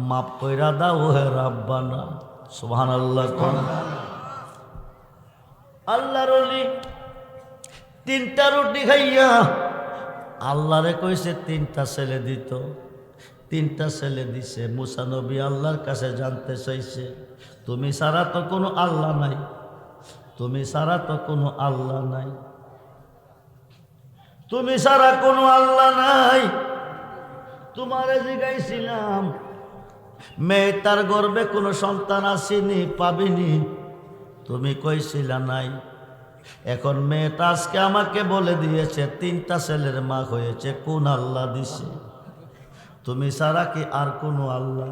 [SPEAKER 1] মাফ কইরা দাও হে রাব্বানা। সুবহানাল্লাহ। আল্লাহর ওলি 3টা রুটি খাইয়া আল্লাহরে কইছে 3টা ছেলে দিত। 3টা ছেলে দিছে। মুসা নবী আল্লাহর কাছে জানতে চাইছে, তুমি ছাড়া তো কোনো আল্লাহ নাই, তুমি ছাড়া তো কোনো আল্লাহ নাই, তুমি ছাড়া কোনো আল্লাহ নাই। তোমারে জিগাইছিলাম মেয়ে তার গর্বে কোনো সন্তান আসেনি, পাবিনি, তুমি কইছিলা নাই। এখন মেয়েটা আজকে আমাকে বলে দিয়েছে 3টা ছেলের মা হয়েছে, কোন আল্লাহ দিছে? তুমি ছাড়া কি আর কোনো আল্লাহ?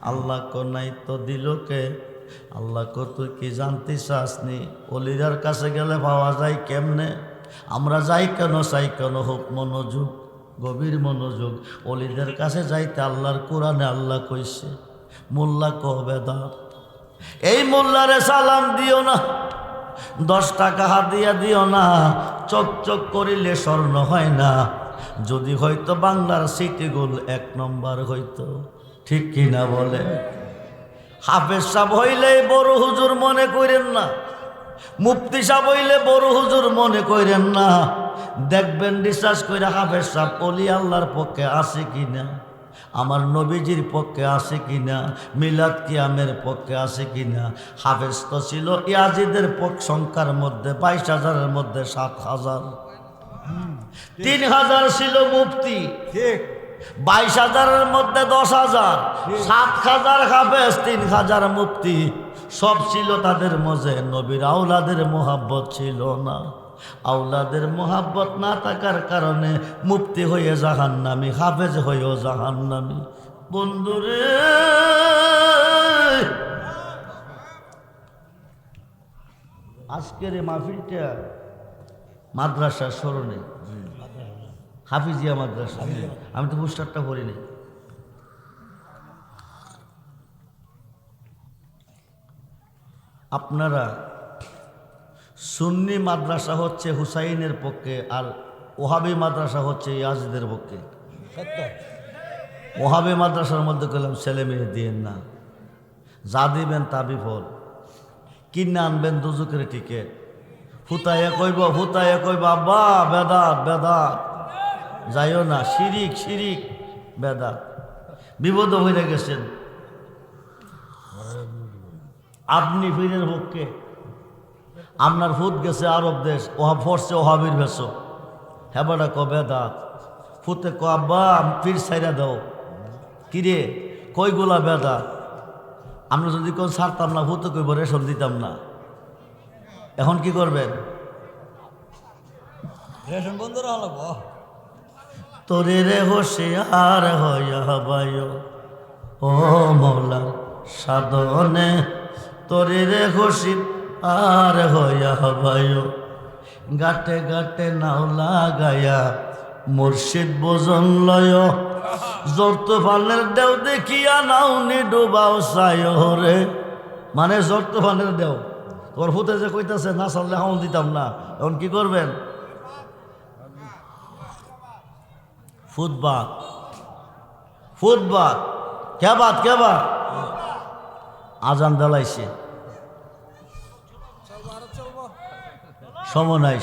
[SPEAKER 1] আল্লাহ কো নাই তো দিল কে? আল্লাহ কো তুই কি জানতে চাসনি? অলিদার কাছে গেলে পাওয়া যায় কেমনে? আমরা যাই কেন, চাই কেন, হোক মনোযোগ, গভীর মনোযোগ। অলিদের কাছে যাইতে আল্লাহর কোরআনে আল্লাহ কইছে, মোল্লা কবে দাঁত, এই মোল্লারে সালাম দিও না, 10 টাকা হাদিয়া দিও না। চক চক করিলে স্বর্ণ হয় না, যদি হয়তো বাংলার সিটি গোল 1 নম্বর হইতো, ঠিক কিনা বলে? হাফেজ সাহেব হইলে বড় হুজুর মনে করেন না, মুফতি সাহেব হইলে বড় হুজুর মনে করেন না। দেখবেন রিসার্চ করে হাফেজ সাহেব অলি আল্লাহর পক্ষে আছে কিনা, আমার নবীজির পক্ষে আছে কিনা, মিলাদ কিয়ামের পক্ষে আছে কিনা। হাফেজ তো ছিল ইয়াজিদের পক্ষ সংখ্যার মধ্যে 22,000-এর মধ্যে 7,000, 3,000 ছিল মুফতি, ঠিক 22,000-এর মধ্যে 10,000, 7,000 হাফেজ, 3,000 মুফতি। সব ছিল তাদের মধ্যে, নবীর আওলাদের মোহাব্বত ছিল না। আওলাদের মোহাব্বত না থাকার কারণে মুফতি হয়ে জাহান্নামী, হাফেজ হয়েও জাহান্নামী। বন্ধুরে, আজকের এই মাহফিলটা মাদ্রাসার স্মরণে, হাফিজিয়া মাদ্রাসা। আমি তো পুস্টারটা পড়িনি। আপনারা সুন্নি মাদ্রাসা হচ্ছে হুসাইনের পক্ষে, আর ওহাবি মাদ্রাসা হচ্ছে ইয়াজিদের পক্ষে। ওহাবি মাদ্রাসার মধ্যে গেলাম ছেলে মেয়ে দিয়েন না, যা দিবেন তা বিফল। কিনে আনবেন দুজকের টিকিট, ফুতাইয়া কইব আব্বা বেদাত বেদাত, যাইও না, শিরিক শিরিক বেদাত। বিপদ হয়ে গেছেন। আপনি পীরের পক্ষে, আপনার ফুট গেছে আরব দেশ, ওহা ফরছে ওহাবির ভেষ, হেবাটা কবে দাঁত ফুতে ক আব্বা পীর সাইরা দাও, কিরে কইগুলা বেদা। আমরা যদি কোন ছাড়তাম না, ফুতে কইব রেশন দিতাম না। এখন কি করবেন? রেশন বন্ধ রাখব। তোরে রে হোশিয়ার হইয়া বায় ও মৌলা সাধনে, তোরে রে হোশিয়ার আর হইয়া বায়, গাটে গাটে নাও লাগায়া মুর্শিদ বোজন লয়, জর্ত ফানের দেও দেখিয়া নাও নি ডুবাও চায় রে। মানে জর্ত ফানের দেও, তোর ফুতে যে কইতাছে না চাললে হাউন দিতাম না, এখন কি করবেন? ফুটবাত ফুটবাত কেবাত কেবাত আজান দালাইছে, সমনাই।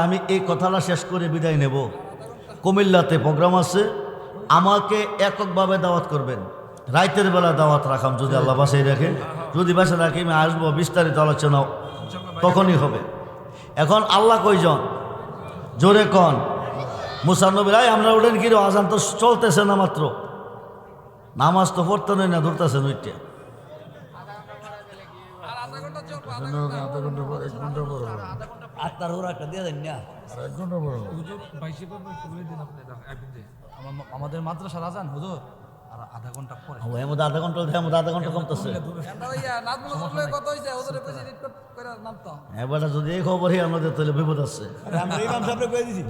[SPEAKER 1] আমি এই কথাটা শেষ করে বিদায় নেব। কুমিল্লাতে প্রোগ্রাম আছে, আমাকে এককভাবে দাওয়াত করবেন। রাইতের বেলা দাওয়াত রাখাম যদি আল্লাহ বাসায় রাখে, যদি বাসায় রাখে আমি আসবো, বিস্তারিত আলোচনা তখনই হবে। এখন আল্লাহ কইজন জোরে কন, মুসা নবী রাই আমরা উঠেন কি, আজান তো চলতেছে না, মাত্র নামাজ তো পড়তে নই না, ধরতেছে নইটা। আধা ঘন্টা
[SPEAKER 2] আর তার ওরা একটা দিয়ে দেন না
[SPEAKER 3] হুজুর বাইশে পারবো একটু বলে দিন আপনি একদিন যে আমাদের মাদ্রাসা রাজান হুজুর আর আধা ঘন্টা পরে
[SPEAKER 1] ও এর মধ্যে আধা ঘন্টা দেয়, মধ্যে আধা ঘন্টা কমতেছে। এবারে যদি এই খবরই আমাদের তাহলে বিপদ আছে।
[SPEAKER 2] আমরা ইমাম সাহেবরে কয়ে দিছি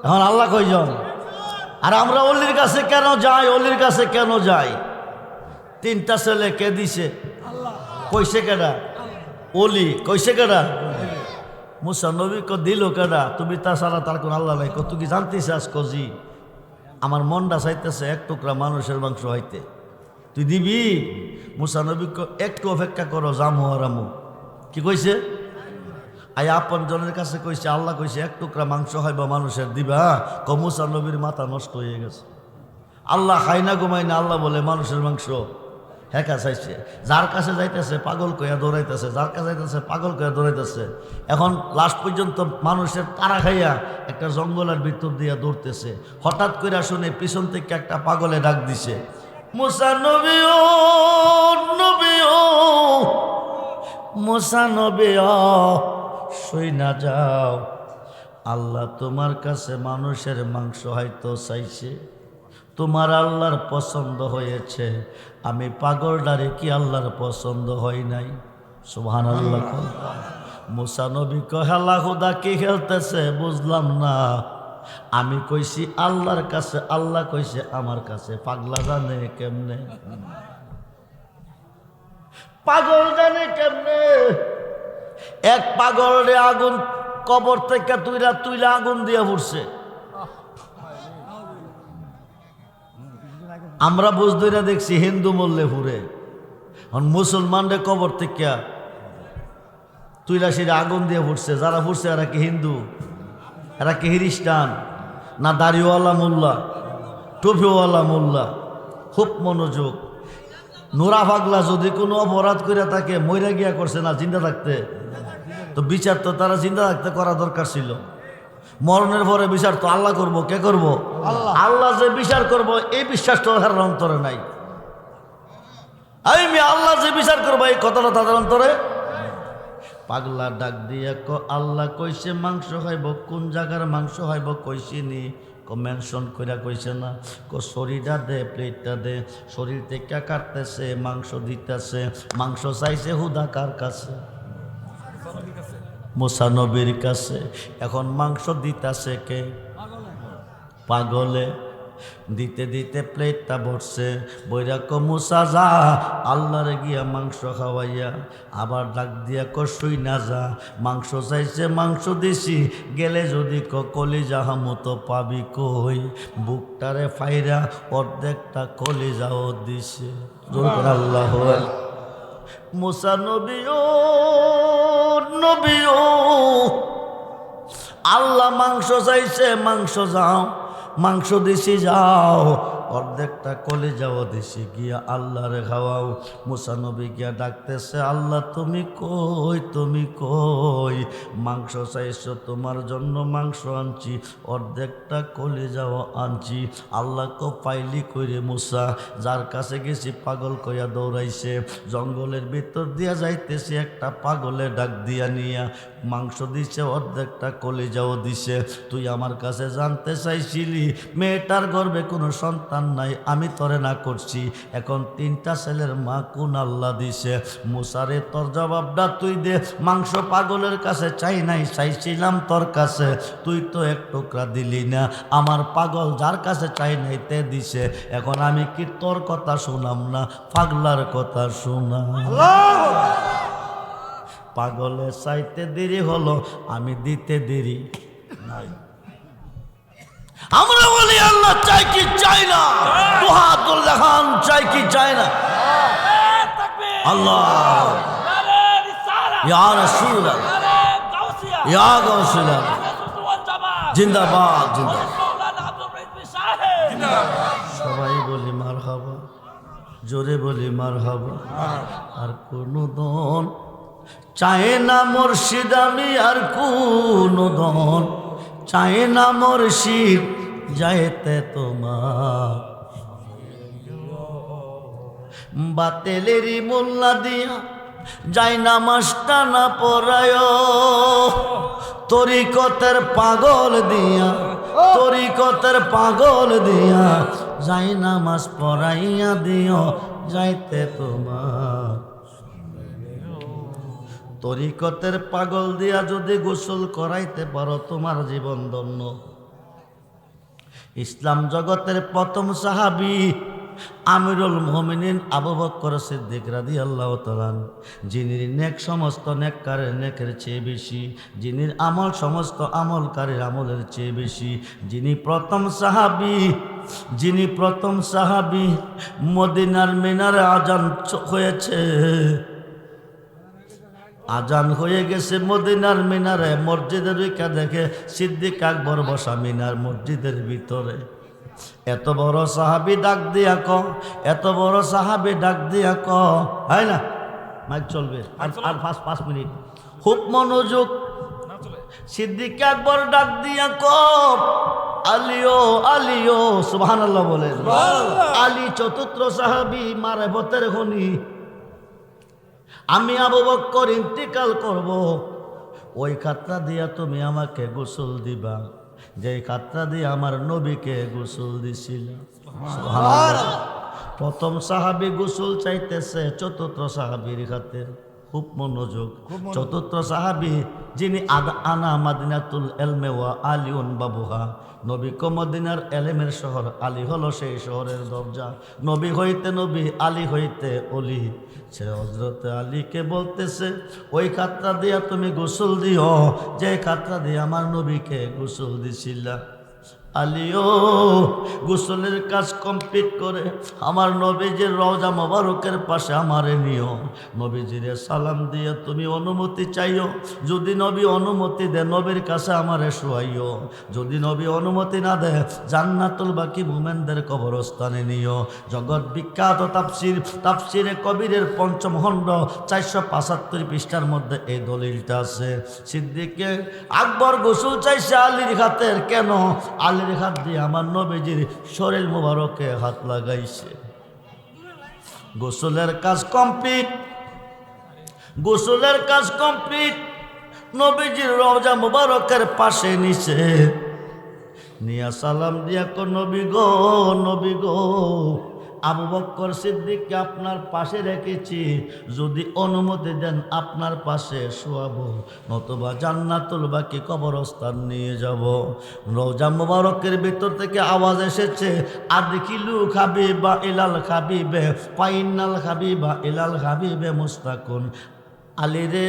[SPEAKER 1] এখন আল্লাহ কয়জন? আর আমরা অলির কাছে কেন যাই? অলির কাছে কেন যাই? তিনটা ছেলে কে দিছে? কইছে কেডা? অলি কইছে কেডা? মুসা নবী ক দিল কেডা? তুমি তাছাড়া তার কোন আল্লাহ নাই। তুই কি জানতিস আজ কজি আমার মনটা চাইতেছে এক টুকরা মানুষের মাংস হইতে, তুই দিবি? মুসা নবী ক একটু অপেক্ষা করো, জামু আর আমু। কি কইছে? আই আপন জনের কাছে কইছে, আল্লাহ কইছে এক টুকরা মাংস হইব মানুষের দিবা। ক মুসা নবীর মাথা নষ্ট হয়ে গেছে। আল্লাহ খাই না ঘুমাই না, আল্লাহ বলে মানুষের মাংস হেকা চাইছে। যার কাছে যাইতেছে পাগল কইয়া দৌড়াইতেছে, যার কাছে যাইতেছে পাগল কইয়া দৌড়াইতেছে। এখন লাস্ট পর্যন্ত মানুষের তারা খাইয়া একটা জঙ্গলের ভিতর দিয়া দৌড়তেছে। হঠাৎ করে শুনে পিছন থেকে একটা পাগলে ডাক দিছে, মুসা নবী ও নবী ও মুসা নবী ও সই না যাও, আল্লাহ তোমার কাছে মানুষের মাংস হয়তো চাইছে, তোমার আল্লাহর পছন্দ হয়েছে। আমি পাগলডারে কি আল্লাহর পছন্দ হয় নাই? সুবহানাল্লাহ। মুসা নবী কহেলা খুদা কি খেলতেছে বুঝলাম না। আমি কইছি আল্লাহর কাছে, আল্লাহ কইছে আমার কাছে। পাগলা জানে কেমনে? পাগল জানে কেমনে? এক পাগলে আগুন কবর থেকে তুইলা আগুন দিয়ে পড়ছে। আমরা বুঝ ধরে দেখছি হিন্দু মরলে ফুরে, মুসলমানদের কবর থেকে তুইলা সেটা আগুন দিয়ে ফুটছে। যারা ফুটছে এরা কি হিন্দু? এরা কি খ্রিস্টান? না দাড়িওয়ালা মোল্লা, টুপিওয়ালা মোল্লা? খুব মনোযোগ। নোরা পাগলা যদি কোনো অপরাধ করে তাকে মইরা গিয়া করছে না জিন্দা থাকতে, তো বিচার তো তারা জিন্দা থাকতে করা দরকার ছিল। মরণের পরে বিচার তো আল্লাহ করবো। কে করবো? আল্লাহ যে বিচার করব এই বিশ্বাস তো তাদের অন্তরে নাই। আমি আল্লাহ যে বিচার করবো এই কথাটা তাদের অন্তরে। পাগলা ডাক দিয়ে ক আল্লাহ কইছে মাংস খাইব, কোন জায়গার মাংস খাইব কইছি নি? মেনশন কইরা কইছে না। শরীরটা দে, প্লেটটা দে। শরীর থেকে কাটতেছে, মাংস দিতেছে। মাংস চাইছে হুদা কার কাছে? মুসা নবীর কাছে। এখন মাংস দিতেছে কে? পাগলে। দিতে দিতে প্লেটটা ভরছে। বইরা ক মুসা যা আল্লাহরে গিয়া মাংস খাওয়াইয়া। আবার ডাক দিয়া ক শুই না যা, মাংস চাইছে মাংস দিছি, গেলে যদি কলিজা মতো পাবি কই? বুকটারে ফাইরা অর্ধেকটা কলিজাও দিছে। আল্লাহ মুসা নবী ও নবী ও, আল্লাহ মাংস চাইছে মাংস যাও, মাংস দিছি যাও, অর্ধেকটা কলিজাও দিছি, গিয়া আল্লাহরে খাওয়াও। মুসা নবী গিয়া ডাকতেছে, আল্লাহ তুমি কই, তুমি কই? মাংস চাইছো তোমার জন্য মাংস আনছি, অর্ধেকটা কলিজাও আনছি। আল্লাহ কো পাইলি কইরে মুসা? যার কাছে গেছি পাগল কইয়া দৌড়াইছে। জঙ্গলের ভিতর দিয়া যাইতেছি, একটা পাগলে ডাক দিয়া নিয়া মাংস দিছে, অর্ধেকটা কলিজাও দিছে। তুই আমার কাছে জানতে চাইছিলি মেয়েটার গর্ভে কোনো সন্তান নাই, আমি তরে না করছি। এখন তিনটা ছেলের মা কোন আল্লাহ দিছে? মুসারে তোর জবাবটা তুই দে। মাংস পাগলের কাছে চাই নাই, চাইছিলাম তোর কাছে, তুই তো এক টুকরা দিলি না। আমার পাগল যার কাছে চাই নাই তে দিছে। এখন আমি কি তোর কথা শুনাম না পাগলার কথা শুনাম? পাগলে চাইতে দেরি হলো, আমি দিতে দেরি নাই। আমরা বলি আল্লাহ চাই কি চাই না? দুহাতুল দেখান চাই কি চাই না? আল্লাহ ইয়া রাসূলুল্লাহ ইয়া গাউসুল্লাহ জিন্দাবাদ জিন্দাবাদ। সবাই বলি মারহাবা, জোরে বলি মারহাবা। আর কোন দন চায় না মুর্শিদ, আমি আর কোন দন চায় না মুর্শিদ যাইতে তোমার। বাতেলেরই মোল্লা দিয়া যাই নামাজটা না পড়ায় তরিকতের পাগল দিয়া, তরিকতের পাগল দিয়া যাই নামাজ পড়াইয়া দিও যাইতে তোমার। তরিকতের পাগল দিয়া যদি গোসল করাইতে পারো তোমার জীবন ধন্য। ইসলাম জগতের প্রথম সাহাবী আমিরুল মুমিনিন আবু বকর সিদ্দিক রাদিয়াল্লাহু তাআলা, যিনি নেক সমস্ত নেককারের নেকের চেয়ে বেশি, যিনি আমল সমস্ত আমলকারীর আমলের চেয়ে বেশি, যিনি প্রথম সাহাবী, যিনি প্রথম সাহাবী। মদিনার মিনারে আজান হয়েছে, আজান হয়ে গেছে মদিনার মিনারে, মসজিদের ঐকা দেখে সিদ্দিক আকবর বসা মিনার মসজিদের ভিতরে। এত বড় সাহাবী ডাক দিয়া ক, এত বড় সাহাবী ডাক দিয়া ক, হয় না মাইক চলবে আর 5 মিনিট, খুব মনোযোগ। সিদ্দিক আকবর ডাক দিয়া ক, আলিও আলিও, সুবহানাল্লাহ বলেন। আলী চতুর্থ সাহাবী, মারেফতের খনি। আমি আবু বকর ইন্তিকাল করব, ওই খাতটা দিয়া তুমি আমাকে গোসল দিবা, যে খাতটা দিয়ে আমার নবীকে গোসল দিছিল। সুবহানাল্লাহ। প্রথম সাহাবী গোসল চাইতেছে চতুর্থ সাহাবীর খাতের, খুব মনোযোগ। চতুর্থ সাহাবী যিনি আনা মাদিনাতুল এলমে ওয়া আলিউন বাবুহা, নবী কো মদিনার এলেমের শহর, আলী হলো সেই শহরের দরজা। নবী হইতে নবী, আলী হইতে অলি। সে হযরতে আলীকে বলতেছে ওই খাতটা দিয়া তুমি গোসল দিও, যে খাতটা দিয়ে আমার নবীকে গোসল দিছিলা। আলীও গোসলের কাজ কমপ্লিট করে আমার নবীজির রওজা মোবারকের পাশে আমারে নিও, নবীজিরে সালাম দিয়ে তুমি অনুমতি চাইও। যদি নবী অনুমতি দেয় নবীর কাছে আমারে শোয়াইও, যদি নবী অনুমতি না দেয় জান্নাতুল বাকি মুমিনদের কবরস্থানে নিও। জগৎ বিখ্যাত তাফসীর, তাফসীরে কবিরের পঞ্চম খণ্ড 475 পৃষ্ঠার মধ্যে এই দলিলটা আছে। সিদ্দিকে আকবর গোসল চাইছে আলীর হাতের, কেন? আলীর হাত দিয়ে আমার নবীজির শরীর মোবারকে হাত লাগাইছে। গোসলের কাজ কমপ্লিট, গোসলের কাজ কমপ্লিট। নবীজির রওজা মোবারকের পাশে নিছে, নিয়া সালাম দিয়া কো নবী গো, নবী গো, আবু বকর সিদ্দিককে আপনার পাশে রেখেছি, যদি অনুমতি দেন আপনার পাশে শোয়াবো, নতুবা জান্নাতুল বাকি কবরস্থান নিয়ে যাব। রওজা মুবারকের ভিতর থেকে আওয়াজ এসেছে, আদখিলু হাবিবা ইলাল হাবিবে ফাইনাল হাবিবা ইলাল হাবিবে মুস্তাকুন। আলী রে,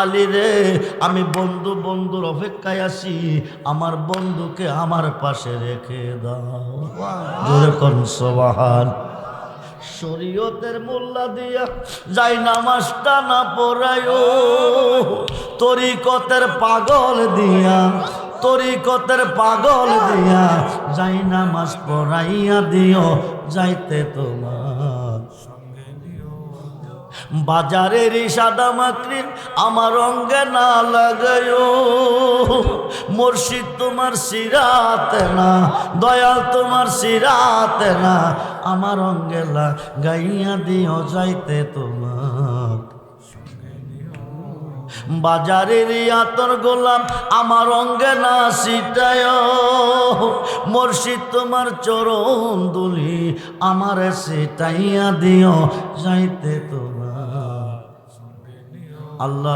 [SPEAKER 1] আলী রে, আমি বন্ধু বন্ধুর অপেক্ষায় আছি, আমার বন্ধুকে আমার পাশে রেখে দাও। জোরে কোন সুবহান। শরীয়তের মোল্লা দিয়া যাই নামাজটা না পড়ায়ো, তরিকতের পাগল দিয়া, তরিকতের পাগল দিয়া যাই নামাজ পড়াইয়া দিও যাইতে তোমার। বাজারের সাদা মাকড়ি আমার অঙ্গে না লাগায়ো, মুর্শিদ তোমার সিরাতে না, দয়াল তোমার সিরাতে না, আমার অঙ্গে লাগাইয়া দিও যাইতে তোমার। বাজারের আতর গোলাম আমার অঙ্গে না ছিটায়, মুর্শিদ তোমার চরণ দুলি আমার ছিটাইয়া দিও যাইতে তোমার। আল্লাহ